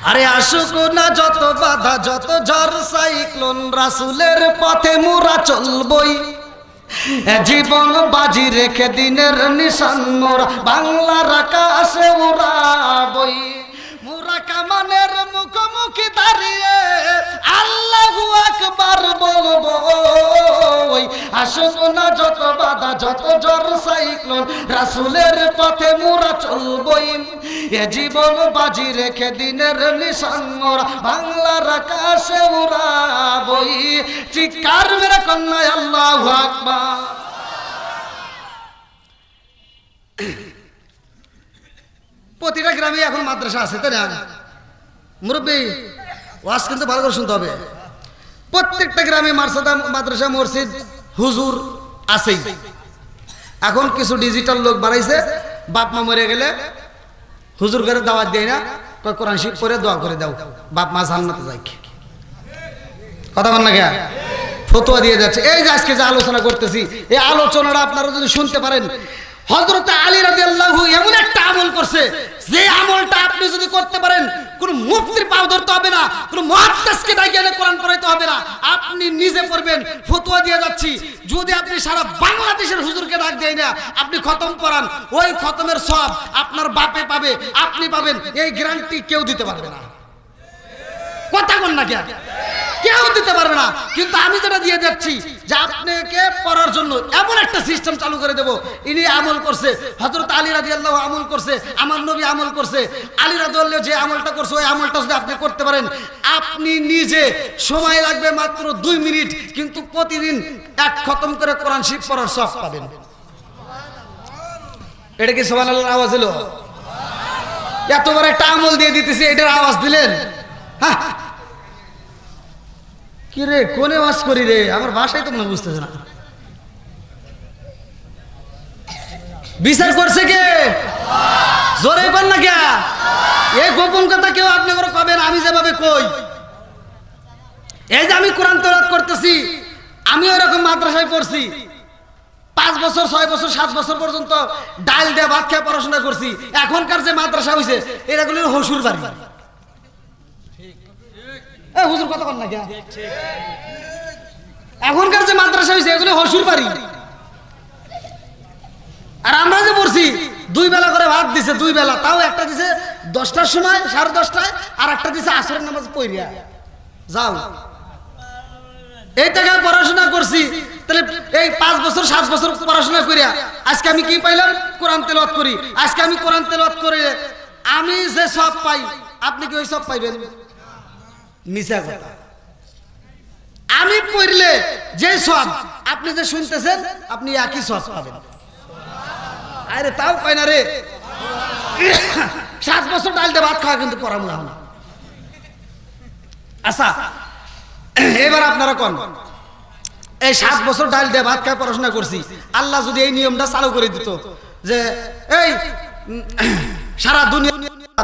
[SPEAKER 1] আরে আসুক না যত বাধা যত ঝড় সাইক্লোন, রাসূলের পথে মোরা চলবই, জীবন বাজি রেখে দিনের নিশান মোরা বাংলার আকাশে উড়াবই। মোরা কামানের মুখোমুখি দাঁড়িয়ে আল্লাহু আকবার বলবো। আসুক না যত বাধা যত ঝড় সাইক্লোন, রাসূলের পথে মোরা চলবই, এ জীবন বাজি রেখে দিনের নিশান মোরা বাংলার আকাশে উড়াবই। চিৎকার মেরে কন্যা আল্লাহু আকবার। প্রতিটা গ্রামে এখন মাদ্রাসা আছে, তাই না মুরব্বী? ওয়াজ কিন্তু ভালো করে শুনতে হবে। প্রত্যেকটা গ্রামে মাদ্রাসা মসজিদ হুজুর আছেই। এখন কিছু ডিজিটাল লোক বাড়াইছে, বাপ মা মরে গেলে হুজুর ঘরে দাওয়াত দেয় না, কয় কোরআন শরীফ পড়ে দোয়া করে দাও, বাপ মা জান্নাতে যায়। কথা বল না কে? ফতোয়া দিয়ে যাচ্ছে। এই যে আজকে যে আলোচনা করতেছি, এই আলোচনাটা আপনারা যদি শুনতে পারেন, হযরত আলী রাদিয়াল্লাহু এমন একটা আমল করছে, যে আমলটা আপনি যদি করতে পারেন কোন মুফতির পাও ধরতে হবে না, কোন মুহাদ্দিসকে ডাকিয়ে কোরআন পড়াইতে হবে না, আপনি নিজে পড়বেন। ফতোয়া দিয়ে যাচ্ছি, যদি আপনি সারা বাংলাদেশের হুজুরকে ডাক দেয় না, আপনি খতম করান, ওই খতমের সওয়াব আপনার বাপে পাবে, আপনি পাবেন, এই গ্যারান্টি কেউ দিতে পারবে না। কথা বল না কে? কেউ দিতে পারবে না। কিন্তু আমি যেটা দিয়ে যাচ্ছি যে আপনাকে পড়ার জন্য এমন একটা সিস্টেম চালু করে দেব, ইনি আমল করছে, হযরত আলী রাদিয়াল্লাহু আমল করছে, আমার নবী আমল করছে, আলী রাদিয়াল্লাহু যে আমলটা করছে ওই আমলটা যদি আপনি করতে পারেন, আপনি নিজে সময় লাগবে মাত্র 2 মিনিট, কিন্তু প্রতিদিন এক খতম করে কোরআন শরীফ পড়ার সওয়াব পাবেন। এটা কি সুবহানাল্লাহর আওয়াজ হলো? এত বড় একটা আমল দিয়ে দিতেছি, এটার আওয়াজ দিলেন? হ্যাঁ, কি রে কোনে ওয়াজ করি রে, আমার ভাষাই তো মনে বুঝতেছে না। বিচার করছে কে? জোরে বল না কে? এই গোপন কথা কেউ আপনি করে কবেন, আমি যেভাবে কই। এই যে আমি কোরআন তেলাওয়াত করতেছি, আমি ওরকম মাদ্রাসায় পড়ছি, 5 বছর 6 বছর 7 বছর পর্যন্ত ডাল দিয়ে ভাত খেয়ে পড়াশোনা করছি। এখনকার যে মাদ্রাসা হয়েছে এগুলো হসুর বাড়ি। হুজুর কথা বল না কে? এখনকার যে মাদ্রাসা হয়েছে এগুলো হসুর বাড়ি। আর আমরা যে পড়ছি 2 বেলা করে ভাত দিছে, 2 বেলা, তাও একটা দিছে 10টার সময় 10:30টায়, আর একটা দিছে আসরের নামাজ পড়িয়া যাও। এই টাকায় পড়াশোনা করছি, তাহলে এই 5 বছর 7 বছর পড়াশোনা করিয়া আজকে আমি কি পাইলাম? কোরআন তেলাওয়াত করি। আজকে আমি কোরআন তেলাওয়াত করে আমি যে সব পাই, আপনি কি ওই সব পাইবেন? মিছা কথা। আমি পড়লে যে সব, আপনি যে শুনতেছেন আপনি একই সব পাবেন। আরে তাও পাই না রে। 7 বছর ডাল দিয়ে ভাত খাওয়া কিন্তু পড়া মনে হয় না। আচ্ছা, এবার আপনারা কোন এই 7 বছর ডাল দিয়ে ভাত খায় পড়াশোনা করছি, আল্লাহ যদি এই নিয়মটা চালু করে দিত যে এই সারা দুনিয়া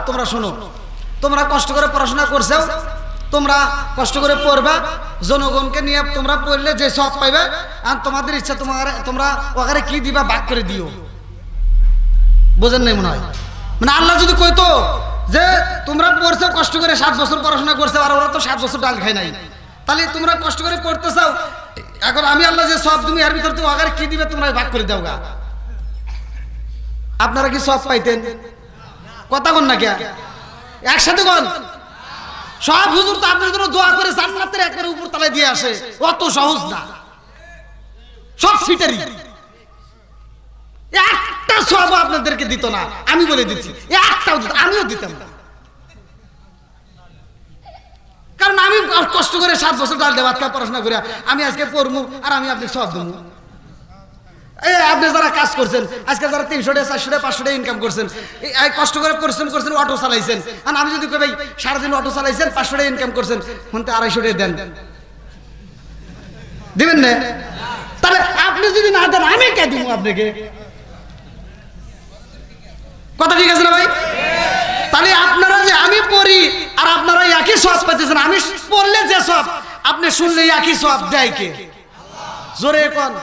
[SPEAKER 1] তোমরা শোনো, তোমরা কষ্ট করে পড়াশোনা করছো, তোমরা কষ্ট করে পড়বা, জনগণকে নিয়ে তোমরা পড়লে যে সব পাইবে, আর তোমাদের ইচ্ছা তোমরা ওখানে কি দিবা ভাগ করে দিও। বোঝেন নাই মনে হয়? মানে আল্লাহ যদি কইতো যে তোমরা পড়ছো কষ্ট করে 7 বছর পড়াশোনা করছো, আর ওরা তো 7 বছর ডাল খায় নাই, তাহলে তোমরা কষ্ট করে পড়তে চাও, এখন আমি আল্লাহ যে সব তুমি এর ভিতরে ওখানে কি দিবে তোমরা ভাগ করে দাও গা। আপনারা কি সব পাইতেন? কথা কোন না কে? একসাথে কোন? সব হুজুর তো আপনার জন্য দোয়া করে জান্নাতের একবারে উপর তলায় দিয়ে আসে, অত সহজ না। সব সিটারি, একটা সব আপনাদেরকে দিত না, আমি বলে দিচ্ছি, একটাও দিত, আমিও দিতাম না। কারণ আমি কষ্ট করে 7 বছর ডাল দিয়ে ভাত খাওয়া পড়াশোনা করে আমি আজকে পড়বো, আর আমি আপনি সব দেবো। এই আপনি যারা কাজ করছেন, আজকে যারা 300 টাকা 400 টাকা 500 টাকা ইনকাম করছেন, এই কষ্ট করে পরিশ্রম করছেন, অটো চালাইছেন, আর আমি যদি কই ভাই সারাদিন অটো চালাইছেন 500 টাকা ইনকাম করছেন, হতে 250 টাকা দেন, দিবেন না? তাহলে আপনি যদি না দেন আমি কে দিব আপনাকে? কথা ঠিক আছে না ভাই? তাহলে আপনারা যে আমি পড়ি আর আপনারা একই সব পাইতেছেন, আমি পড়লে যে সব আপনি শুনলে একই সব দেয় কে? জোরে কোন?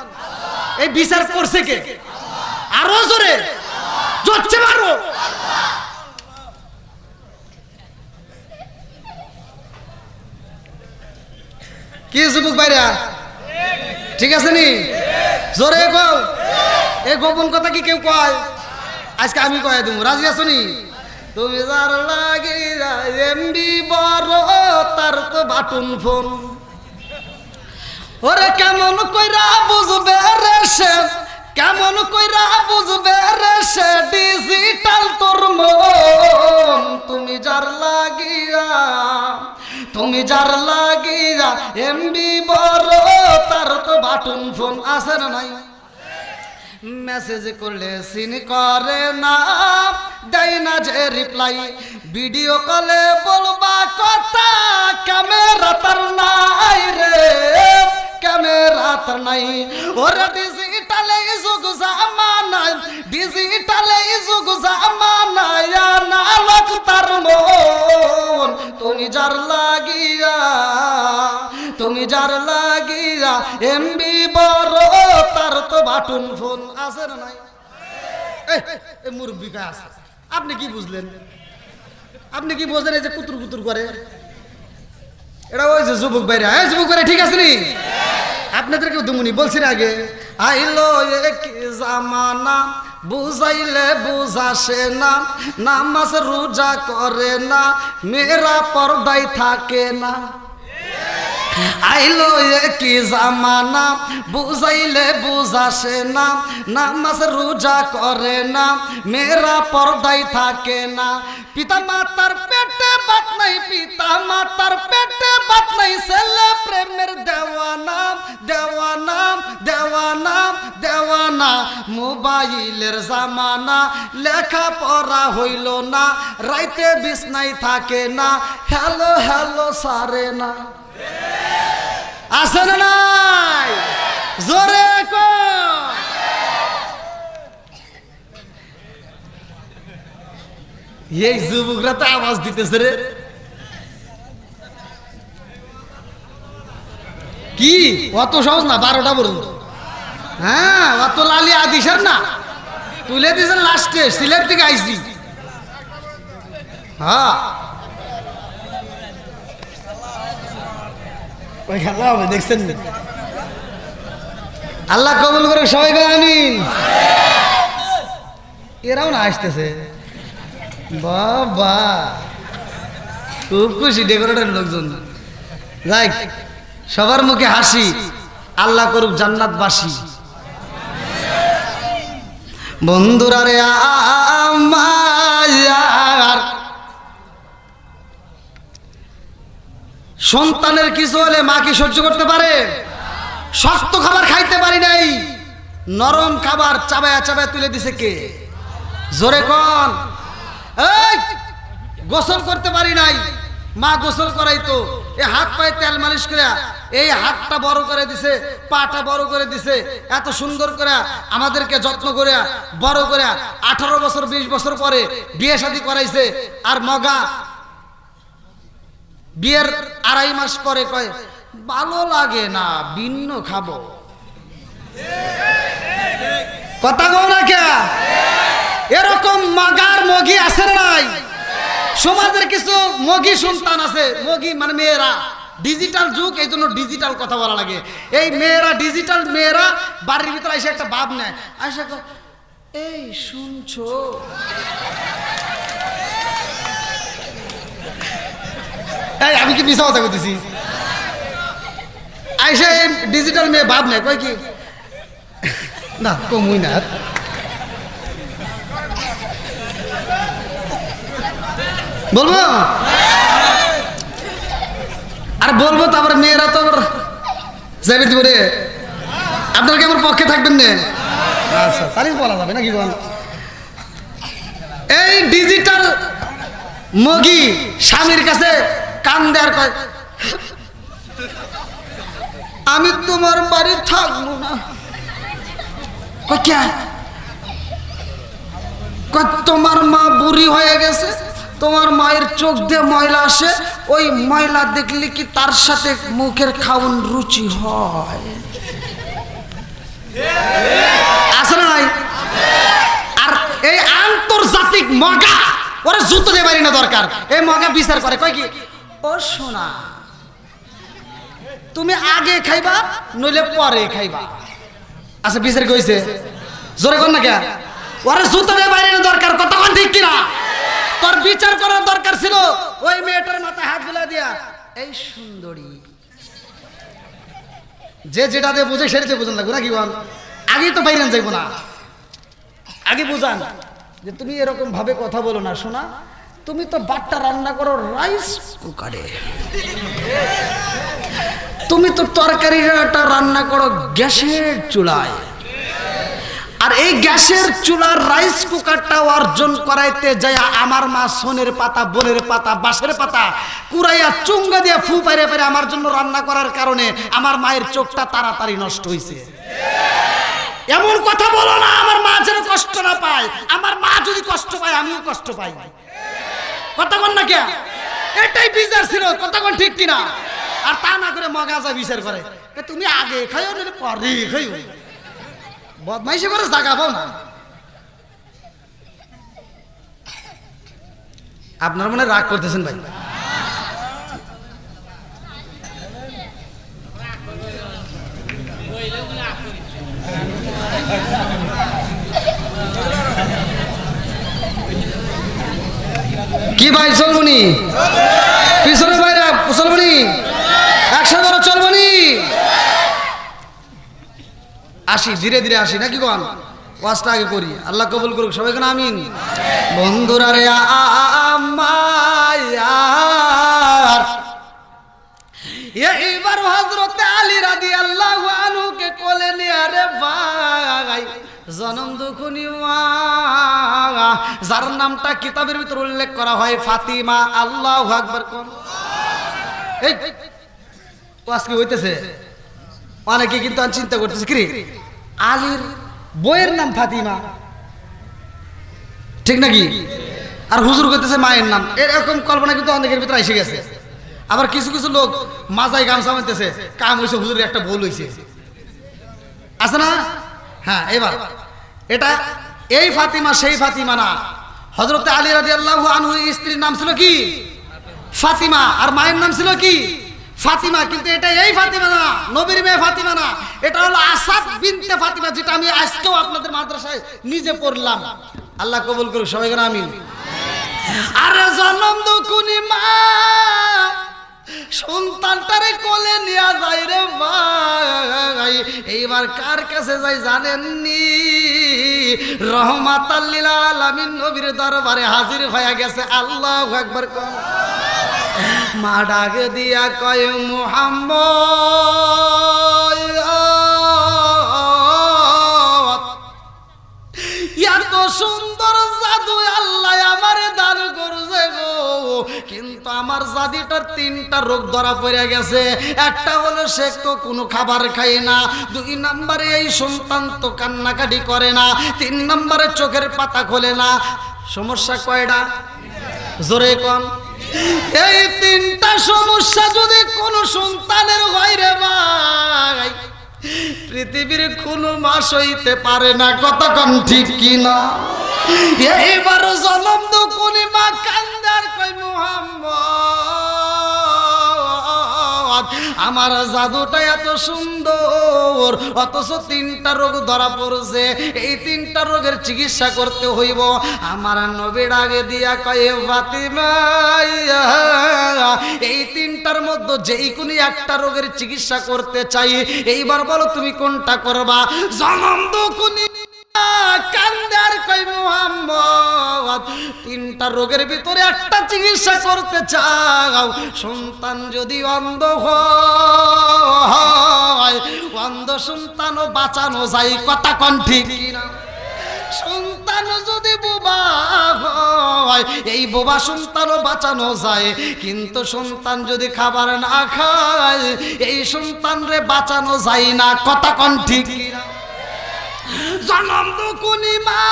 [SPEAKER 1] এই বিচার করছে কে? আরো জোরে জোরছে মারো। কি যুবক ভাইরা ঠিক আছে নি? জোরে কও। এই গোপন কথা কি কেউ কয়? আজকে আমি কয়ে দেবো, রাজি আছো নি? তুমি যার লাগে এমবি বড় তার তো বাটন ফোন, ওরে কেমন কইরা বুঝবে রে সে, কেমন কইরা বুঝবে রে সে ডিজিটাল তোর মন। তুমি যার লাগিয়া, তুমি যার লাগিয়া এমবি বড় তার তো বাটন ফোন, আছে না নাই? মেসেজ করলে সিন করে না, দেয় না যে রিপ্লাই, ভিডিও কলে বলবা কথা ক্যামেরা তার নাই রে, ক্যামেরা তার নাই। ওরে ডিজিটালে যুগ জামানায়, ডিজিটালে যুগ জামানায় না লোক তার মন। তুমি যার লাগিয়া, তুমি যার লাগিয়া এমবি বড় তার তো বাটন ফোন, আছে না নাই? এই মুরব্বী কা আছে, আপনি কি বুঝলেন? আপনি কি বুঝলেন? এই যে কুতুর কুতুর করে এটা ওই যে যুবক ভাইরা, এই যুবক ভাইরা ঠিক আছে নি? আপনাদেরকে দুমুনি বলছি না আগে, আইলো এক জামানা বুঝাইলে বুঝাসে না, নামাজ রোজা করে না, মেয়েরা পর্দায় থাকে না। আইলো কি জামানা বুঝাইলে বুঝাসে না, নামাজ রোজা করে না, মেয়েরা পর্দায় থাকে না। পিতা মাতার পেটে বাত নাই, পিতা মাতার পেটে বাত নাই, ছেলে প্রেমের দেওয়ানা দেওয়ানা দেওয়ানা দেওয়ানা। মোবাইলের জামানা, লেখা পড়া হইল না, রাইতে বিছনায় থাকে না, হ্যালো হ্যালো সারে না। আছে না নাই? জোরে কর। এই যুবকরা তো আওয়াজ দিতেছে রে। কি অত সহজ না 12টা পর্যন্ত? হ্যাঁ, অত লালি আদিসার না, তুলে দিয়েছেন লাস্টে, সিলেট থেকে আইসি। হ্যাঁ, ওই খেলা হবে দেখছেন। আল্লাহ কবুল করে সবাই বলে আমিন। এরাও না আসতেছে, বাবা খুব খুশি ডেকোরেটর লোকজন। যাই, সবার মুখে হাসি, আল্লাহ করুক জান্নাতবাসী। বন্ধুরা রে আমার, সন্তানের কিছু হলে মা কি সহ্য করতে পারে? শক্ত খাবার খাইতে পারি নাই, নরম খাবার চাবায়া চাবায়া তুলে দিছে কে? জোরে কোন? এই গোসল করতে পারি নাই, মা গোসল করাইতো, এই হাত পায়ে তেল মালিশ করে এই হাতটা বড় করে দিছে, পাটা বড় করে দিছে, এত সুন্দর করে আমাদেরকে যত্ন করে বড় করে 18 বছর 20 বছর পরে বিয়ে শাদী করাইছে। আর মগা বিয়ের 2.5 মাস পরে কয় ভালো লাগে না, ভিন্ন খাবো। কথা কও না কে? এরকম মগার মগি আছে নাই? সমাজের কিছু মগি সন্তান আছে, মগি মানে মেয়েরা, ডিজিটাল যুগ, এই জন্য ডিজিটাল কথা বলা লাগে। এই মেয়েরা, ডিজিটাল মেয়েরা বাড়ির ভিতরে এসে একটা ভাব নেয়, আয়সা এই শুনছো, এই আমি কি মিছা কথা বলতেছি? আইসা ডিজিটাল মেয়ে ভাব নেয়, কয় কি না কমুই না, বলবো আর বলবো। তারপরে মেয়েরা তো আবার যাবে দিব রে, আপনারা কি আমার পক্ষে থাকবেন না? আচ্ছা, তাহলে বলা যাবে নাকি বল? এই ডিজিটাল মগি স্বামীর কাছে কান দেয়ার কয় আমি তোমার বাড়ি থাকবো না। তোমার মা বুড়ি হয়ে গেছে, তোমার মায়ের চোখ দিয়ে ময়লা আসে, ওই ময়লা দেখলে কি তার সাথে মুখের খাওন রুচি হয়? আছে না নাই? আর এই আন্তর্জাতিক মগা, ওরা জুতো দিয়ে পারি না দরকার, এই মগা বিচার করে, কয় কি ও সোনা তুমি আগে খাইবা নইলে পরে খাইবা। আচ্ছা, বিচার কইছে, জোরে কর না কে? ওরা জুতো দিয়ে বাইরে না দরকার, কতক্ষণ ঠিক কিনা? তোর বিচার করার দরকার ছিল ওই মেয়েটার মাথায় হাত বুলা দিয়া, এই সুন্দরী, যে যেটা দিয়ে বুঝে সেটাতে বুঝান লাগবে নাকি বল? আগে তো বাইরে যাইবো না, আগে বুঝান যে তুমি এরকম ভাবে কথা বলো না শোনা, তুমি তো বাট্টা রান্না করো রাইস কুকারে, তুমি তো তরকারিটা রান্না করো গ্যাসের চুলায়, আর এই গ্যাসের চুলার রাইস কুকারটা অর্জন করাইতে যায় আমার মা সোনের পাতা, বনের পাতা, বাঁশের পাতা কুড়াইয়া চুঙ্গা দিয়ে ফু পাইরে পাইরে আমার জন্য রান্না করার কারণে আমার মায়ের চোখটা তাড়াতাড়ি নষ্ট হয়েছে। এমন কথা বলো না, আমার মা যেন কষ্ট না পায়। আমার মা যদি কষ্ট পায় আমিও কষ্ট পাই। কথা বল না কে? এটাই বিচার ছিল, কথা বল ঠিক কিনা? আর তা না করে মগাজা বিচার করে, তুমি আগে খাইও না পরে খাইও, বদমাইশি করে জায়গা পাও না। আপনার মনে রাগ করতেছেন ভাই? কি ভাই চলবনি? পিছনে ভাইরা চলবনি? একসাথে চলবো। আসি, ধীরে ধীরে আসি নাকি কোন ওয়াজটা আগে করি, আল্লাহ কবুল করুক সবাই কেন আমিন। বন্ধুরা রে আমার এইবার হযরত আলী রাদিয়াল্লাহু আনহু কে কোলে নিয়ে রে ভাই জনম দুখুনি মা, যার নামটা কিতাবের ভিতর উল্লেখ করা হয় ফাতিমা। আল্লাহু আকবার কোন। এই ওয়াজ কি হইতেছে? অনেকে কিন্তু চিন্তা করতেছে কি আলীর বইয়ের নাম ফাতিমা, ঠিক নাকি? আর হুজুর কইতেছে মায়ের নাম, এরকম কল্পনা কিন্তু অনেকের ভিতরে এসে গেছে। আবার কিছু কিছু লোক মাজায় গামছা বাঁধতেছে, কাম হইছে হুজুরের একটা ভুল হইছে, আছে না? হ্যাঁ, এবার এটা এই ফাতিমা সেই ফাতিমা না। হযরত আলী রাদিয়াল্লাহু আনহু স্ত্রীর নাম ছিল কি? ফাতিমা, আর মায়ের নাম ছিল কি? ফাতিমা। কিন্তু এটা এই ফাতিমা না, নবীর মেয়ে ফাতিমা না, এটা হলো আসাদ বিনতে ফাতিমা, যেটা আমি আজকেও আপনাদের মাদ্রাসায় নিজে পড়লাম। আল্লাহ কবুল করুক সবাই কেন আমিন। আরে জনম দুকুনি মা সন্তানটারে কোলে নিয়ে যায় রে ভাই, এইবার কার কাছে যাই জানেননি? রহমাতাল লিল আলামিন নবীর দরবারে হাজির হয়ে গেছে। আল্লাহু আকবার কোন। মা ডাক দিয়া কয় মুহাম্মদ, এত সুন্দর জাদু আল্লাহ আমারে দান করছে গো, কিন্তু আমার জাদিটার তিনটা রোগ ধরা পড়ে গেছে। একটা হলো সে তো কোনো খাবার খায় না, 2 নম্বরে এই সন্তান তো কান্নাকাটি করে না, 3 নম্বরে চোখের পাতা খোলে না। সমস্যা কয়টা? জোরে কম। এই 3টা সমস্যা যদি কোনো সন্তানের হয় রে ভাই, পৃথিবীর কোনো মাস হইতে পারে না। কতক্ষণ ঠিক কিনা? এইবার জনম দুকুনি মা কান্দার কই মুহাম্মদ, আমার জাদুটা এত সুন্দর, অথচ 3টা রোগ ধরা পড়ছে। এই 3টা রোগের চিকিৎসা করতে হইব। আমার নবী আগে দিয়া কয় ফাতিমা, এই 3টার মধ্যে যেই কোনো একটা রোগের চিকিৎসা করতে চাই, এইবার বলো তুমি কোনটা করবা? জনম দুকুনি কান্দার কই মুহাম্মদ, 3টা রোগের ভিতরে একটা চিকিৎসা করতে চাও। সন্তান যদি অন্ধ হয়, অন্ধ সন্তানও বাঁচানো যায়। কথা কোন ঠিক কিনা? সন্তান যদি বোবা হয়, এই বোবা সন্তানও বাঁচানো যায়। কিন্তু সন্তান যদি খাবার না খায়, এই সন্তান রে বাঁচানো যায় না। কথা কোন ঠিক কিনা? জনম দুকুনি মা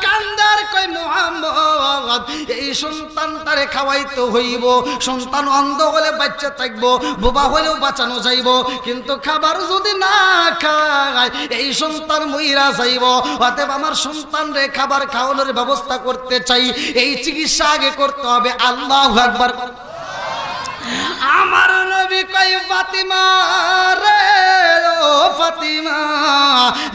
[SPEAKER 1] কান্দার কই মুহাম্মদ, এই সন্তানটারে খাওয়াইতে হইব। সন্তান অন্ধ হলে বাচ্চা থাকবো, বোবা হলেও বাঁচানো যাইব, কিন্তু খাবার যদি না খায় এই সন্তান মইরা যাইব। অতএব আমার সন্তান রে খাবার খাওয়ানোর ব্যবস্থা করতে চাই, এই চিকিৎসা আগে করতে হবে। আল্লাহু আকবার। আমার নবী কই ফাতিমা রে, ও ফাতিমা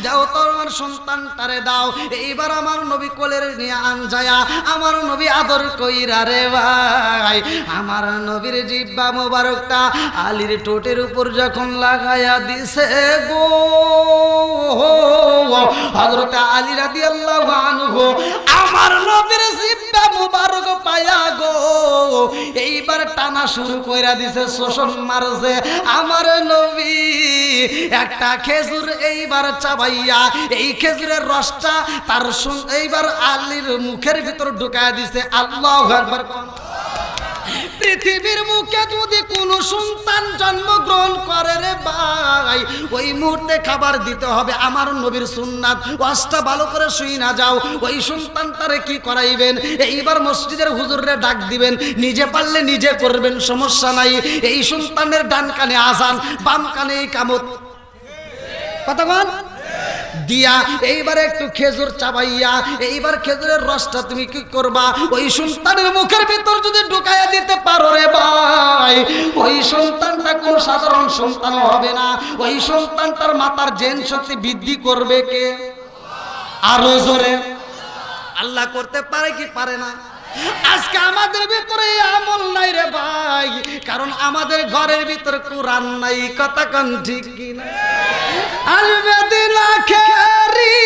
[SPEAKER 1] যাও তোমার সন্তানটারে দাও। এইবার আমার নবী কোলের নিয়ে আনজায়া আমার নবী আদর কইরা রে ভাই, আমার নবীর জিহ্বা মোবারকটা আলীর ঠোঁটের উপর যখন লাগায়া দিছে গো, হযরত আলী রাদিয়াল্লাহু আনহু আমার নবীর জিহ্বা মোবারক পায়া গো, এইবার টানা শুরু কইরা দিছে, শোষণ মারছে। আমার নবী একটা খেজুর এইবার চাবাইয়া এই খেজুরের রসটা তার এইবার আলীর মুখের ভিতর ঢুকায় দিছে। আল্লাহু আকবার। পৃথিবীর মুখে যদি কোনো সন্তান জন্মগ্রহণ করে রে ভাই, ওই মুহূর্তে খাবার দিতে হবে। আমার নবীর সুন্নাত, ওয়াজটা ভালো করে শুই না যাও। ওই সন্তানটারে কি করাইবেন? এইবার মসজিদের হুজুররে ডাক দিবেন, নিজে পারলে নিজে করবেন, সমস্যা নাই। এই সন্তানের ডান কানে আজান, বাম কানে ইকামত। কথা বল দিয়া এইবার একটু খেজুর চাবাইয়া এইবার খেজুরের রসটা তুমি কি করবা? ওই সন্তানের মুখের ভিতর যদি ঢুকাইয়া দিতে পারো রে ভাই, ওই সন্তানটা কোন সাধারণ সন্তান হবে না। ওই সন্তানটার মাতার জেন শক্তি বৃদ্ধি করবে কে? আরো জোরে। আল্লাহ করতে পারে কি পারে না? আজকে আমাদের ভিতরে আমল নাই রে ভাই, কারণ আমাদের ঘরের ভিতরে কোরআন নাই। কথা কোন ঠিক কিনা? আসবে দিন আখেরি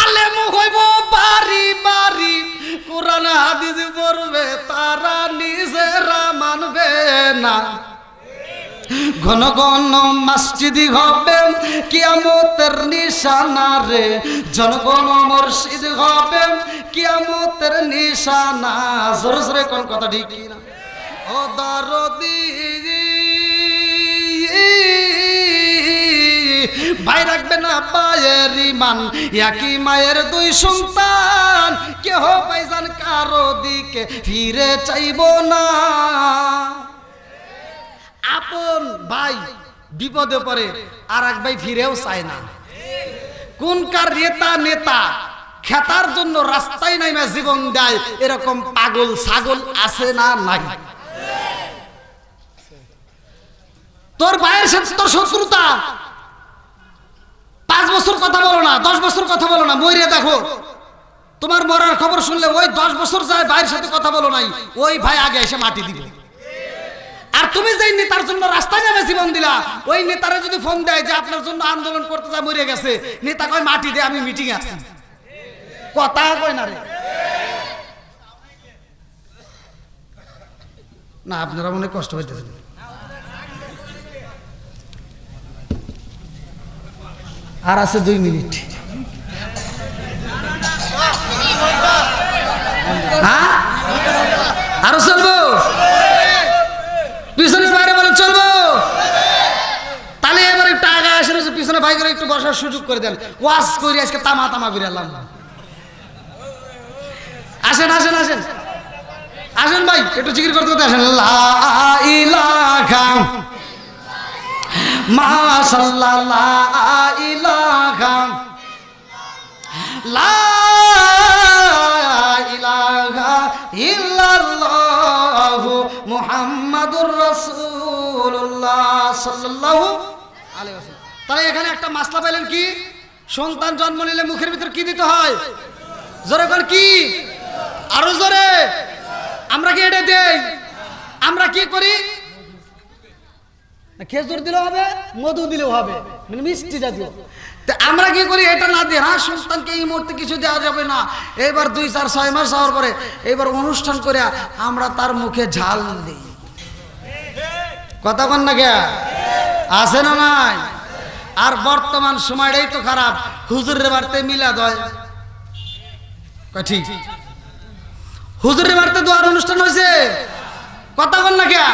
[SPEAKER 1] আলেম হইব বাড়ি বাড়ি, কোরআন হাদিস পড়বে তারা নিজেরা মানবে না। ঘন ঘন মসজিদি হবে কিয়ামতের নিশানা রে, জনগণ মুর্শিদ হবে কিয়ামতের নিশানা। জোরে জোরে কোন কথা ঠিক কিনা? ও দরদি ভাই রাখবে না পায়ের ইমান, একই মায়ের দুই সন্তান, কেহ ভাইজান কারো দিকে ফিরে চাইব না। আপন ভাই বিপদে পড়ে আর এক ভাই ফিরেও চায় না। কোন কার নেতা খেতার জন্য রাস্তায় নাইমা জীবন দেয়, এরকম পাগল ছাগল আছে না নাই? তোর ভাইয়ের সাথে তোর শত্রুতা, 5 বছর কথা বলো না, 10 বছর কথা বলো না, মইরে দেখো। তোমার মরার খবর শুনলে ওই 10 বছর যায় ভাইয়ের সাথে কথা বলো নাই, ওই ভাই আগে এসে মাটি দিবে। আর তুমি যেই নেতার জন্য রাস্তায় নেমে জীবন দিলা, ওই নেতারা যদি ফোন দেয় যে আপনার জন্য আন্দোলন করতে যা মরে গেছে, নেতা কয় মাটি দে, আমি মিটিং আছি। কথা কয় না রে না, আপনারা মনে কষ্ট হইতেছে। আর আছে 2 মিনিট। হ্যাঁ আরো চলবো? পিছনে বাইরে বলে চলবো? তাহলে এবার একটু আগে আসেন, পিছনে ভাই করে একটু বসার সুযোগ করে দেন। ওয়াজ করি আজকে তামা তামা বিরালাম। আসেন আসেন আসেন আসেন ভাই, একটু জিকির করতে করতে আসেন। লা ইলাহা মাশাআল্লাহ, লা ইলাহা, লা ইলাহা ইল্লাল্লাহু মুহাম্মাদুর রাসূলুল্লাহ সাল্লাল্লাহু আলাইহি ওয়াসাল্লাম। তাই এখানে একটা মাসলা পাইলেন কি? সন্তান জন্ম নিলে মুখের ভিতর কি দিতে হয়? জোরে কোন কি? আরো জোরে। আমরা কি এটা দেই? আমরা কি করি? খেজুর দিলেও হবে, মধু দিলেও হবে, মানে মিষ্টি জাতীয়। আমরা কি করি? এটা না দিয়ে, হ্যাঁ সন্তানকে এই মুহূর্তে কিছু দেওয়া যাবে না, এবার 2, 4, 6 মাস হওয়ার পরে এবার অনুষ্ঠান করে আমরা তার মুখে ঝাল দিই। কথা বল না কে? আছে না নাই? আর বর্তমান সময়টাই তো খারাপ, হুজুরের বাড়িতে মিলাদ হয়। ঠিক, হুজুরের বাড়িতে দোয়ার অনুষ্ঠান হয়েছে। কথা বল না কে?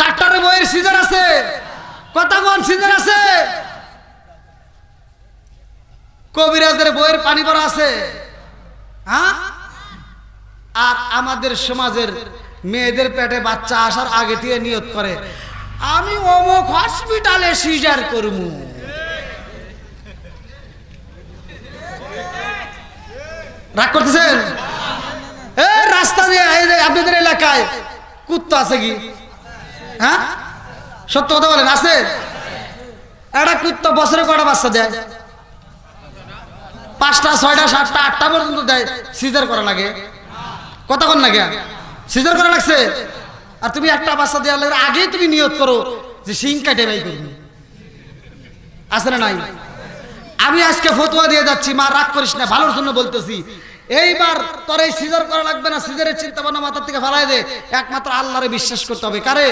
[SPEAKER 1] ডাক্তারের বইয়ের সিজন আছে। কথা বল, সিজন আছে। কবিরাজের বইয়ের পানি ভরা আছে। হ্যাঁ, আর আমাদের সমাজের মেয়েদের পেটে বাচ্চা আসার আগে থেকে নিয়ত করে, আমি অমুক হসপিটালে সিজার করবো। রাগ করতেছেন? রাস্তা দিয়ে আপনাদের এলাকায় কুত্তা আছে কি? হ্যাঁ, সত্য কথা বলেন, আছে? একটা কুত্তা বছরে কটা বাচ্চা দেয়? 5টা, 6টা, 7টা, 8টা পর্যন্ত দেয়। সিজার করা লাগে। কথা বল না কে? সিজার করা লাগছে। আর তুমি একটা বাচ্চা দেওয়ার লাগে আগেই তুমি নিয়ত করো যে শিং কাটে বাই করবি। আছে না নাই? আমি আজকে ফতোয়া দিয়ে যাচ্ছি, মা রাগ করিস না, ভালোর জন্য বলতেছি। এইবার তোর এই সিজার করা লাগবে না, সিজারের চিন্তা ভাবনা মাথার থেকে ফেলাই দে। একমাত্র আল্লাহরে বিশ্বাস করতে হবে। কারে?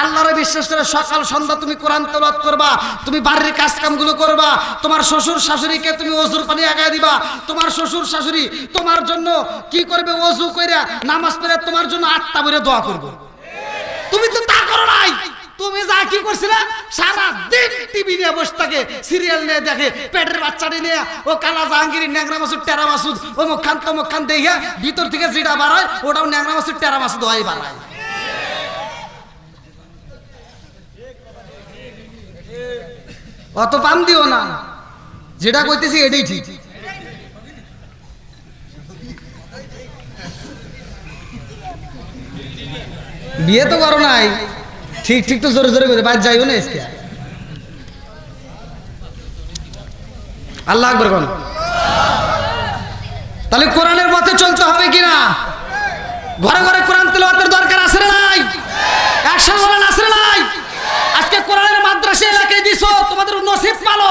[SPEAKER 1] আল্লাহরে বিশ্বাস করে সকাল সন্ধ্যা তুমি কোরআন তেলাওয়াত করবা, তুমি বাড়ির কাজ কামগুলো করবা, তোমার শ্বশুর শাশুড়িকে তুমি ওযুর পানি আগায় দিবা। তোমার শ্বশুর শাশুড়ি তোমার জন্য কি করবে? ওযু কইরা নামাজ পড়ে তোমার জন্য 8টা বইরে দোয়া করবে। তুমি তো তা করো নাই। তুমি যা কি করছিলে, সারা দিন টিভি নিয়ে বসে থাকে, সিরিয়াল নিয়ে দেখে, পেটের বাচ্চাটি নিয়ে ও কালা জাহাঙ্গীর, ন্যাংরা মাসুদ, টেরা মাসুদ, ও মুখান তো মুখান দেখে ভিতর থেকে যেটা বাড়ায় ওটাও ন্যাংরা মাসুদ, টেরা মাসুদ হয়ে বাড়ায়। অত পাম দিও না, যেটা কইতেছি এটাই ঠিক। বিয়ে তো করো নাই, ঠিক ঠিক তো জোরে জোরে করে বাইরে যাইও না। আজকে আল্লাহ আকবার কোন। তাহলে কোরআনের মতে মতো চলতে হবে কিনা? ঘরে ঘরে কোরআন তেলাওয়াতের দরকার আছে না নাই? একসাথে বলেন আছে না নাই? আজকে কোরআনের মাদ্রাসা এলাকায় দিছো, তোমাদের নসিব পালো।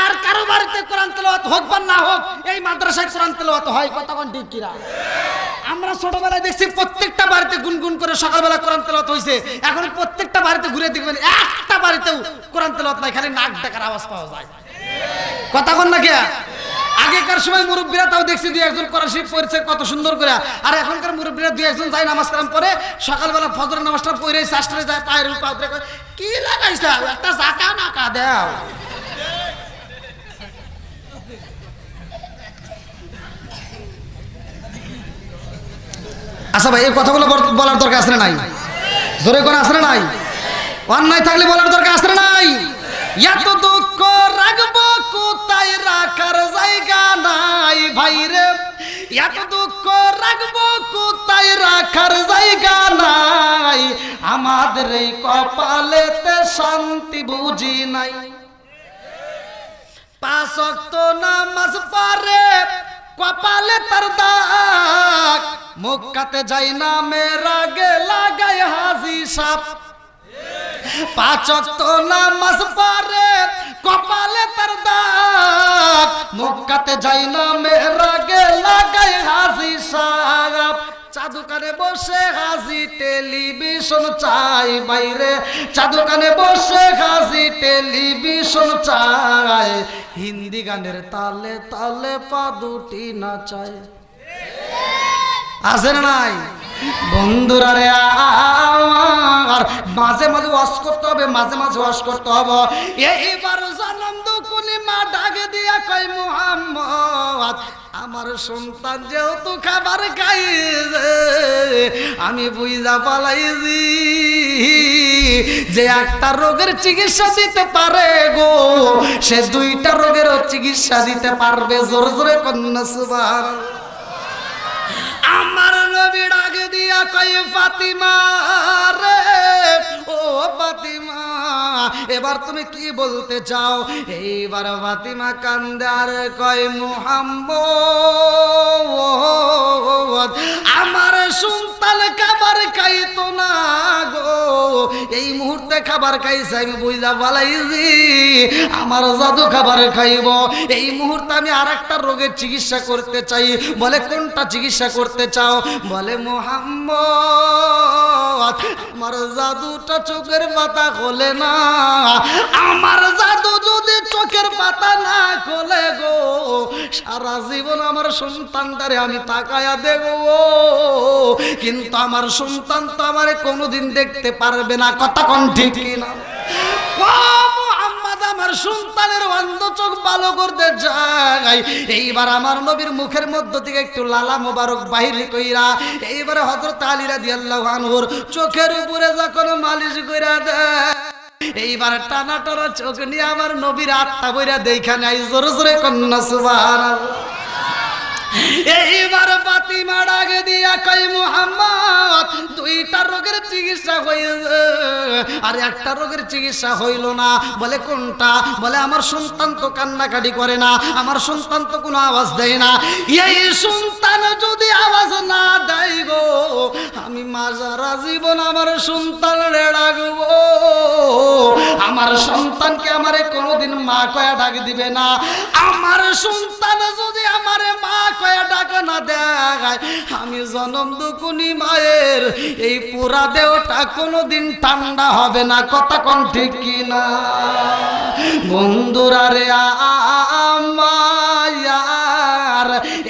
[SPEAKER 1] আর কারো বাড়িতে কোরআন তেলাওয়াত হোক বা না হোক, এই মাদ্রাসায় কোরআন তেলাওয়াত হয়। কতক্ষণ ঠিক কিনা? আমরা ছোটবেলায় দেখছি প্রত্যেকটা বাড়িতে গুনগুন করে সকালবেলা কোরআন তেলাওয়াত হইছে। এখন প্রত্যেকটা বাড়িতে ঘুরে দেখবেন একটা বাড়িতেও কোরআন তেলাওয়াত নাই, খালি নাক ডাকার আওয়াজ পাওয়া যায়। কতক্ষণ না কে? আগেকার সময় মুরব্বীরা তাও দেখছি দুই একজন কোরআন শরীফ পড়ছে কত সুন্দর করে। আর এখনকার মুরব্বীরা দুই একজন যায় নামাজ কালাম পড়ে, সকালবেলা ফজরের নামাজটা পড়ে শাস্ত্রে যায়, পায়ের উপর পাদ্রে করে কি লাগাইছে একটা জাকা নাকা দাও। আচ্ছা ভাই, এই কথাগুলো বলার দরকার আছে না নাই? জোরে করে আছে না নাই? অন্যায় থাকলে বলার দরকার আছে না নাই? এত দুঃখ রাখবো কোথায়, রাখার জায়গা নাই ভাই রে। এত দুঃখ রাখবো কোথায়, রাখার জায়গা নাই। আমাদের এই কপালেতে শান্তি বুঝি নাই। 5 ওয়াক্ত নামাজ পড়ে কপালে তার দাগ, মক্কাতে যাই না মেরা গে লাগাই হাজি সাপ। 5 ওয়াক্ত নামাজ পড়ে কপালে তার দাগ, মক্কাতে যাই না মেরা গে লাগাই হাজি সাপ। চা দোকানে বসে হাজি টেলিভিশন চাই বাইরে, চা দোকানে বসে হাজি টেলিভিশন চাই। হিন্দি গানের তালে তালে পা দুটি নাচায়। আছে না নাই? বন্ধুরা রে আমার মাঝে মাঝে ওয়াজ করতে হবে, মাঝে মাঝে ওয়াজ করতে হবে। এইবার জন্ম দুকুনি মা ডাকে দিয়া কই মুহাম্মদ, আমার সন্তান যেহেতু খাবার খাইছে, আমি বুঝা পালাইছি যে একটা রোগের চিকিৎসা দিতে পারে গো, সে 2টা রোগেরও চিকিৎসা দিতে পারবে। জোরে জোরে কন্যা সুবহানাল্লাহ। আমার নবী ডাকে দিয়া কই ফাতিমা রে, ও ফাতিমা এবার তুমি কি বলতে চাও? এইবার ফাতিমা কান্দে আর কয় মুহাম্মদ, আমার সন্তান খাবার খাইতো না গো, এই মুহূর্তে খাবার খাইছে, আমি বুঝা পালাইছি আমার জাদু খাবার খাইব। এই মুহূর্তে আমি আর একটা রোগের চিকিৎসা করতে চাই। বলে কোনটা চিকিৎসা করতে চাও? বলে মুহাম্মদ, আমার জাদুটা চোখের পাতা খোলে না, আমার জাদু যদি চোখের পাতা না খোলে গো, সারা জীবন আমার সন্তানটারে আমি তাকায়া দেখবো, কিন্তু আমার সন্তান তো আমারে কোনোদিন দেখতে পারবে না। কথা কোন ঠিক না? আমার সন্তানের অন্ধ চোখ ভালো করতে যাই। এইবার আমার নবীর মুখের মধ্য থেকে একটু লালা মোবারক বাহির কইরা এইবার হযরত আলী রাদিয়াল্লাহু আনহুর চোখের উপরে যখন মালিশ কইরা দেয়, এইবার টানা টানা চোখ নিয়ে আমার নবীর আত্মা বইরা দেখা নাই। জোরে জোরে কন্যা সুবহানাল্লাহ। এইবার ফাতিমা ডাকে দিয়া কই মুহাম্মদ, 2টা রোগের চিকিৎসা হইছে আর একটা রোগের চিকিৎসা হইল না। বলে কোনটা? বলে আমার সন্তান তো কান্নাকাটি করে না, আমার সন্তান তো কোনো আওয়াজ দেয় না। এই সন্তান যদি আওয়াজ না দেয় গো, আমি মাজারা জীবন আমার সন্তানরে ডাকবো, আমার সন্তানকে আমারে কোনোদিন মা কয়া ডাক দিবে না। আমার সন্তান যদি আমারে মা কয়া ডাক না দেয়, আমি জনম দুকুনি মায়ের এই পুরা দেহটা কোনোদিন ঠান্ডা হবে না। কথা কোন ঠিক কিনা? বন্ধুরা রে আমার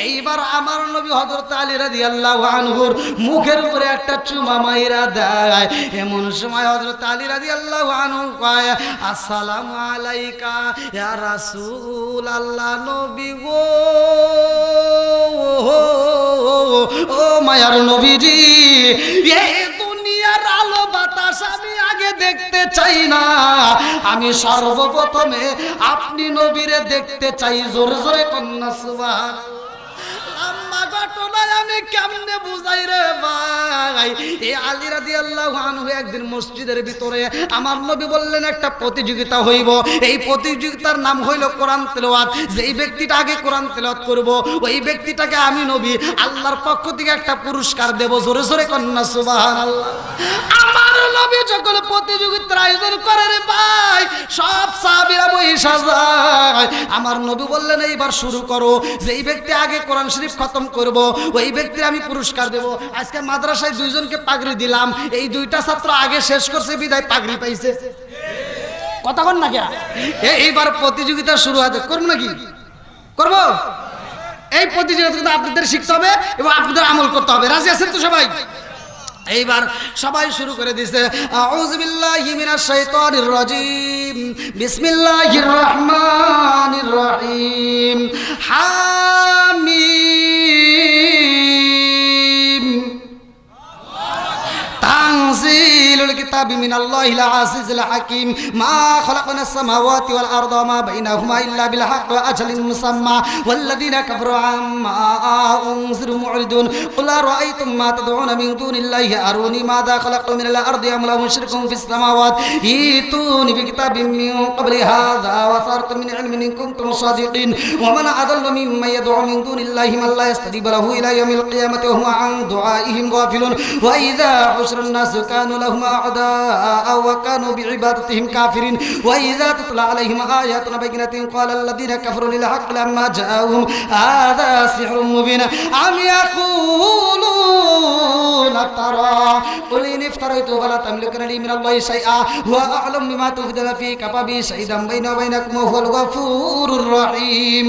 [SPEAKER 1] এইবার আমার নবী হযরত আলী রাদিয়াল্লাহু আনহুর মুখের উপরে একটা চুমা মাইরা দেয়। এমন সময় হযরত আলী রাদিয়াল্লাহু আনহু কয়, আসসালামু আলাইকা ইয়া রাসূল আল্লাহ, নবী গো, ও মায়ার নবীজি, এই দুনিয়ার আলো বাতাস আমি আগে দেখতে চাই না, আমি সর্বপ্রথমে আপনি নবীরে দেখতে চাই। জোরে জোরে কন্যা সুবহানাল্লাহ। ঘটনায় আমি কেমনে বুঝাই রে ভাই, ভাই, এই আলী রাদিয়াল্লাহু আনহু একদিন মসজিদের ভিতরে আমার নবী বললেন একটা প্রতিযোগিতা হইব, এই প্রতিযোগিতার নাম হইল কোরআন তেলাওয়াত। যেই ব্যক্তিটা আগে কোরআন তেলাওয়াত করব ওই ব্যক্তিটাকে আমি নবী আল্লাহর পক্ষ থেকে একটা পুরস্কার দেব। জোরে জোরে কন্যা সুবহানাল্লাহ। আমার নবী যখন প্রতিযোগিতার আয়োজন করে রে ভাই, সব সাহাবীরা বইসা যায়। আমার নবী বললেন এইবার শুরু করো, যেই ব্যক্তি আগে কোরআন শরীফ খতম করব ওই ব্যক্তির আমি পুরস্কার দেব। আজকে মাদ্রাসায় দুইজনকে পাগড়ি দিলাম, এই দুইটা ছাত্র আগে শেষ করছে বিদায় পাগড়ি পাইছে। কথা কন না কে? এইবার প্রতিযোগিতা শুরু হবে, করবো নাকি? করব? এই প্রতিযোগিতা আপনাদের শিখতে হবে এবং আপনাদের আমল করতে হবে। রাজি আছেন তো সবাই? এইবার সবাই শুরু করে দিয়েছে। আউযু বিল্লাহি মিনাশ শাইতানির রাজিম, বিসমিল্লাহির রহমানির রহিম। হামিম তানজিলুল কিতাবি মিনাল্লাহিল আজিজিল হাকিম। মা খালাকনাস সামাওয়াতি ওয়াল আরদা ওয়া মা বাইনাহুমা ইল্লা বিল হাক্কি ওয়া আজালিন মুসাম্মা ওয়াল্লাযীনা কাফারু আম্মা উনজিরু মু'রিদুন। কুল আরাআইতুম মা তাদউনা মিন দুনিল্লাহি আরুনি মাযা খালাকতু মিনাল আরদি আম লাহুম শিরকুন ফিস সামাওয়াতি ইতুনি বিকিতাবিম মিন ক্বাবলি হাযা ওয়া সারতুম মিন ইলমিন ইন কুনতুম সাদিকিন। ওয়া মান আদাল্লু মিম্মান ইয়াদউ মিন দুনিল্লাহি মান লা ইয়াস্তাজিবু লাহু ইলা ইয়াউমিল কিয়ামাতি ওয়া হুম আন দুআইহিম গাফিলুন। ওয়া ইযা حشر الناس كانوا لهم أعداء وكانوا بعبادتهم كافرين وإذا تتلى عليهم آياتنا بينات قال الذين كفروا للحق لما جاءهم هذا سحر مبين أم يقولون افترى قل إن افتريته فلا تملكن لي من الله شيئا هو أعلم بما تفيدون فيه كفى به شهيدا بيني وبينكم وهو الغفور الرحيم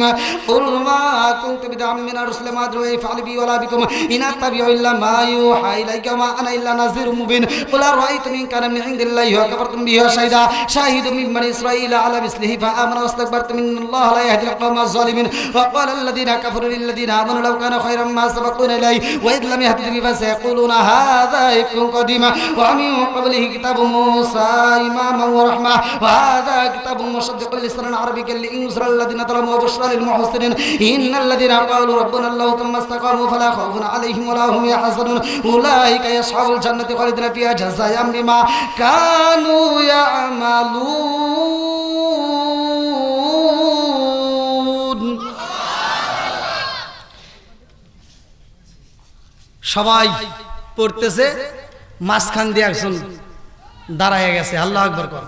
[SPEAKER 1] قل ما كنت بدعا من الرسل ما أدري يفعل بي ولا بكم إن أتبع إلا ما يوحى إليك وما أنا إلا نذير مبين قل أرأيتم إن كان من عند الله وكفرتم به شاهد من بني إسرائيل على مثله فآمن واستكبرتم إن الله لا يهدي القوم الظالمين وقال الذين كفروا للذين آمنوا لو كان خيرا ما سبقونا إليه وإذ لم يهتدوا به فسيقولون هذا إفك قديم ومن قبله كتاب موسى إماما ورحمة وهذا كتاب مصدق لسانا عربيا لينذر الذين ظلموا وبشرى للمحسنين إن الذين قالوا ربنا الله ثم استقاموا فلا خوف عليهم ولا هم يحزنون أولئك يصحب الجنة خالدين فيها جزاء بما كانوا يعملون। সবাই পড়তেছে, মাঝখান দিয়ে একজন দাঁড়ায় গেছে, আল্লাহ আকবার কর।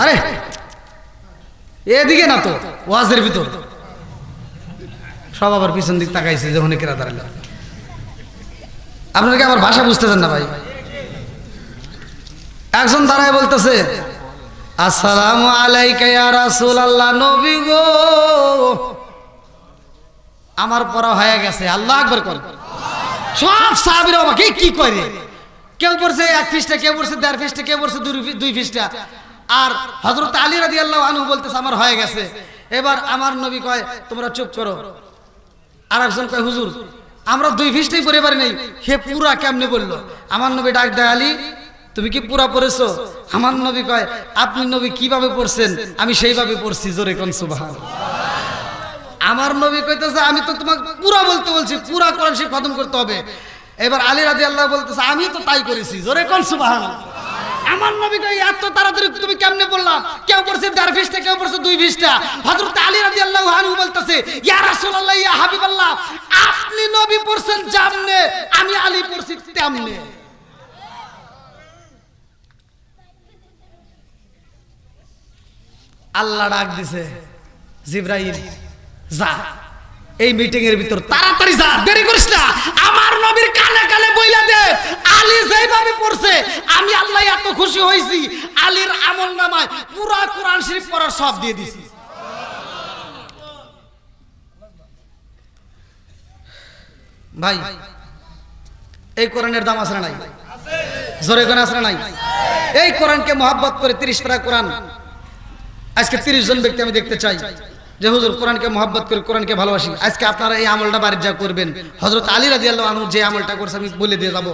[SPEAKER 1] আরে এদিকে না তো, ওয়াজের ভিতর সব আবার পিছন দিক তাকাইছে যখন কেরা দাঁড়ালো। আপনারা কি আমার ভাষা বুঝতেছেন না ভাই? একজন দাঁড়ায় বলতেছে আসসালামু আলাইকা ইয়া রাসূলুল্লাহ, নবী গো। আমার পড়া হয়ে গেছে, আল্লাহ আকবার কর। সব সাহাবীরা আমাকে কি করে, কেউ পড়ছে 1 পৃষ্ঠা, কেউ পড়ছে 1.5 পৃষ্ঠা, কেউ পড়ছে 2 পৃষ্ঠা। আর হযরত আলী রাদিয়াল্লাহু আনহু বলতেছে আমার হয়ে গেছে। এবার আমার নবী কয় তোমরা চুপ করো। আর একজন কয় হুজুর আমরা 2 পৃষ্ঠাই পড়ে পারি নাই, হে পুরা কেমনে বললো? আমার নবী ডাক দেয় আলী তুমি কি পুরা পড়েছো? আমার নবী কয় আপনি নবী কিভাবে পড়ছেন আমি সেইভাবে পড়ছি। জোরে কোন সুবহানাল্লাহ। আমার নবী কইতেছে আমি তো তোমাকে পুরা বলতে বলছি, পুরা কোরআন শরীফ খতম করতে হবে। এবার আলী রাদিয়াল্লাহু বলতেছে আমি তো তাই করেছি। জোরে কোন সুবহানাল্লাহ। আমার নবী কই এত তাড়াতাড়ি তুমি কেমনে বললা? কেউ পড়ছে 1.5 পৃষ্ঠা, কেউ পড়ছে 2 পৃষ্ঠা। হযরত আলী রাদিয়াল্লাহু আনহু বলতেছে ইয়া রাসূলুল্লাহ ইয়া হাবিবাল্লাহ, আপনি নবী পড়ছেন যেমনে আমি আলী পড়ছি তেমনে। আল্লাহ ডাক দিছে জিবরাইল যা এই মিটিং এর ভিতর তাড়াতাড়ি যা, দেরি করিস না। আমার নবীর কানে কানে বইলা দে আলী যেইভাবে পড়ছে আমি আল্লাহ এত খুশি হইছি, আলীর আমলনামায় পুরা কোরআন শরীফ পড়ার সব দিয়ে দিছি। ভাই এই কোরআনের দাম আছে না নাই? জোরে কোন আছে না নাই? এই কোরআনকে মহব্বত করে 30 পারা কোরআন আজকে 30 জন ব্যক্তি আমি দেখতে চাই যে হুজুর কোরআনকে মহব্বত করি, কোরআনকে ভালোবাসি। আজকে আপনারা এই আমলটা বাড়ির যা করবেন, হযরত আলী রাদিয়াল্লাহু আনহু যে আমলটা করছে আমি বলে দিয়ে যাব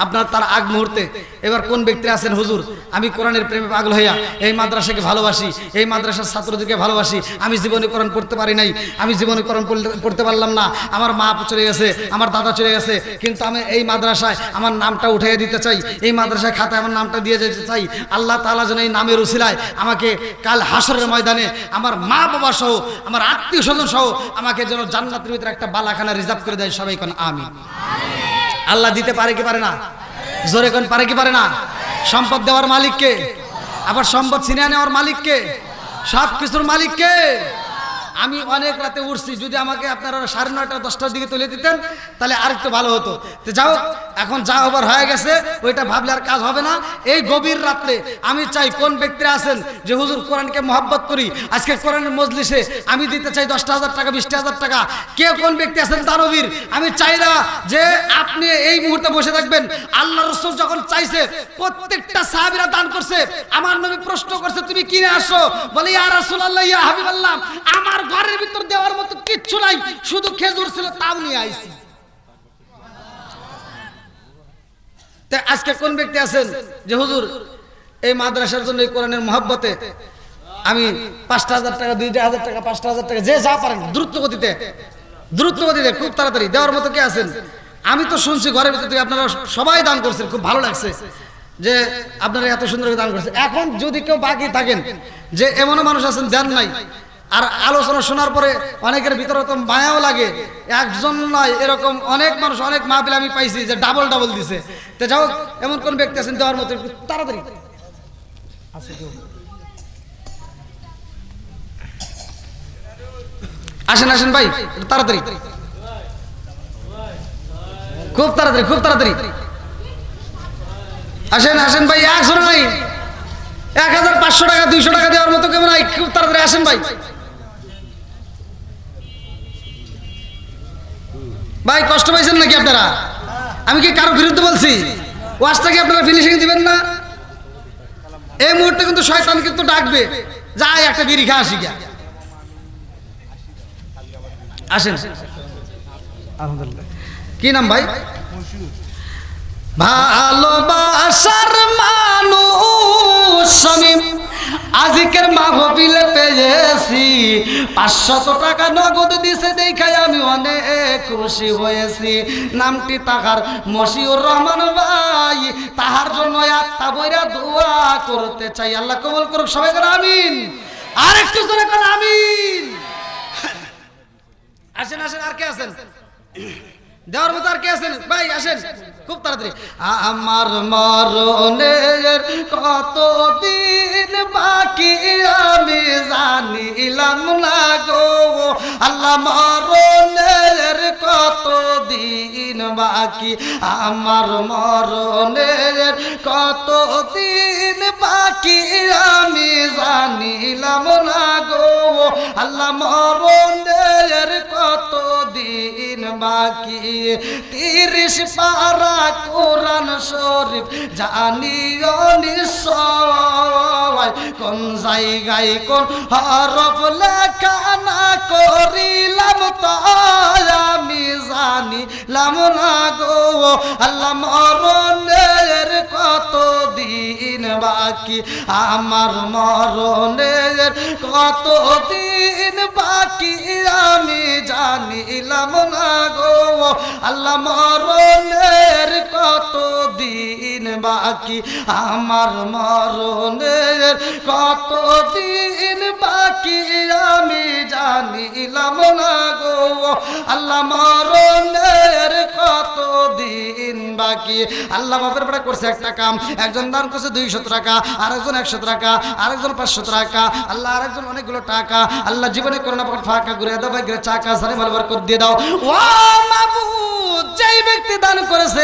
[SPEAKER 1] আপনার তার আগ মুহূর্তে। এবার কোন ব্যক্তি আছেন হুজুর আমি কোরআনের প্রেমে পাগল হইয়া এই মাদ্রাসাকে ভালোবাসি, এই মাদ্রাসার ছাত্রদেরকে ভালোবাসি, আমি জীবনে কোরআন পড়তে পারি নাই, আমি জীবনে কোরআন পড়তে পারলাম না, আমার মা চলে গেছে, আমার দাদা চলে গেছে, কিন্তু আমি এই মাদ্রাসায় আমার নামটা উঠিয়ে দিতে চাই, এই মাদ্রাসায় খাতায় আমার নামটা দিয়ে যেতে চাই। আল্লাহ তাআলা যেন এই নামের উসিলায় আমাকে কাল হাসরের ময়দানে আমার মা বাবা সহ আমার আত্মীয় স্বজন সহ আমাকে যেন জান্নাতের ভিতরে একটা বালাখানা রিজার্ভ করে দেয়। সবাই কোন আমিন। আল্লাহ দিতে পারে কি পারে না? জোরে কোন পারে কি পারে না? সম্পদ দেওয়ার মালিক কে? আবার সম্পদ ছিনিয়ে নেওয়ার মালিক কে? সব কিছুর মালিক কে? আমি অনেক রাতে উঠছি, যদি আমাকে আপনারা 9:30 10টার দিকে তুলে দিতেন তাহলে আরেকটু ভালো হতো। তো যাও, এখন যা ওভার হয়ে গেছে ওইটা ভাবলে আর কাজ হবে না। এই গভীর রাত্রে আমি চাই কোন ব্যক্তিরা আছেন যে হুজুর কোরআনকে মহব্বত করি, আজকে কোরআনের মজলিসে আমি দিতে চাই 10,000 টাকা 20,000 টাকা। কে কোন ব্যক্তি আছেন দানবীর? আমি চাই না যে আপনি এই মুহূর্তে বসে থাকবেন। আল্লাহ রাসূল যখন চাইছে প্রত্যেকটা সাহাবীরা দান করছে। আমার নবী প্রশ্ন করছে তুমি কিনে আসো, বলে ইয়া রাসূলুল্লাহ ইয়া হাবিবাল্লাহ আমার ঘরের ভিতর দেওয়ার মতো কিচ্ছু নাই, শুধু খেজুর ছিল তাও নিয়ে আইছি। তা আজকে কোন ব্যক্তি আছেন যে হুজুর এই মাদ্রাসার জন্য এই কোরআনের মহব্বতে আমি 5,000 টাকা 2,000 টাকা 5,000 টাকা যে যা পারেন দ্রুত গতিতে খুব তাড়াতাড়ি দেওয়ার মতো কে আছেন? আমি তো শুনছি ঘরের ভিতর থেকে আপনারা সবাই দান করছেন, খুব ভালো লাগছে যে আপনারা এত সুন্দর দান করছেন। এখন যদি কেউ বাকি থাকেন যে এমনও মানুষ আছেন দেন নাই, আর আলোচনা শোনার পরে অনেকের ভিতরে তো মায়াও লাগে, একজন নয় এরকম অনেক মানুষ অনেক মাহফিল আমি পাইছি যে ডাবল দিছে। তো যাও, এমন কোন ব্যক্তি আছেন দেওয়ার মতো তাড়াতাড়ি আসেন ভাই, তাড়াতাড়ি খুব তাড়াতাড়ি আসেন ভাই। একজন নাই 1,500 টাকা 200 টাকা দেওয়ার মতো কেমন নাই? খুব তাড়াতাড়ি আসেন ভাই। ভাই কষ্ট পাইছেন নাকি আপনারা? আমি কি কারো বিরুদ্ধে বলছি? ওয়াজটাকে আপনারা ফিনিশিং দিবেন না? এই মুহূর্তে কিন্তু শয়তান কিন্তু ডাকবে, যাই একটা বিড়ি খা আসি গা। আসেন। আলহামদুলিল্লাহ। কি নাম ভাই? ভালোবাসার মানুষ আমি আজকের মাহফিলে পেয়েছি, 500 টাকা নগদ দিছে দেখাই আমি অনেক খুশি হয়েছি। নামটি তাহার মশিউর রহমান ভাই, তাহার জন্য আত্মা বইরা দোয়া করতে চাই। আল্লাহ কবুল করুক। সবাই করে আমিন। আর একটু জোরে করে আমিন। আসেন আর কে আছেন দেওয়ার মতো? আর কে আছেন ভাই? আসেন খুব তাড়াতাড়ি। আমার মরণের কতদিন বাকি আমি জানিলাম না গো আল্লাহ, মরণের কতদিন বাকি, আমার মরণের কতদিন বাকি আমি জানিলাম না গো আল্লাহ, মরণের কতদিন বাকি। 30 পারা কোরআন শরীফ জানিও নিশ্চয়, কোন জায়গায় কোন হরফ লেখা না করিলাম তাই আমি জানিলাম না গো আল্লাহ, মরণের কতদিন বাকি, আমার মরণের কতদিন বাকি আমি জানিলাম না গো আল্লাহ, মরণের কতদিন বাকি, আমার মরণের কতদিন বাকি আমি জানিলাম না গো আল্লাহ, মরণের কতদিন বাকি। আল্লাহ বাপের বেড়া করছে একটা কাম, একজন দান করছে 200 টাকা, আরেকজন 100 টাকা, আরেকজন 500 টাকা, আল্লাহ আরেকজন অনেকগুলো টাকা। আল্লাহ জীবনে করোনা পকেট ফাঁকা ঘুরে দাও ভাই, চাকা সারে মাল বরকত দিয়ে দাও। ও মাবুদ, যেই ব্যক্তি দান করেছে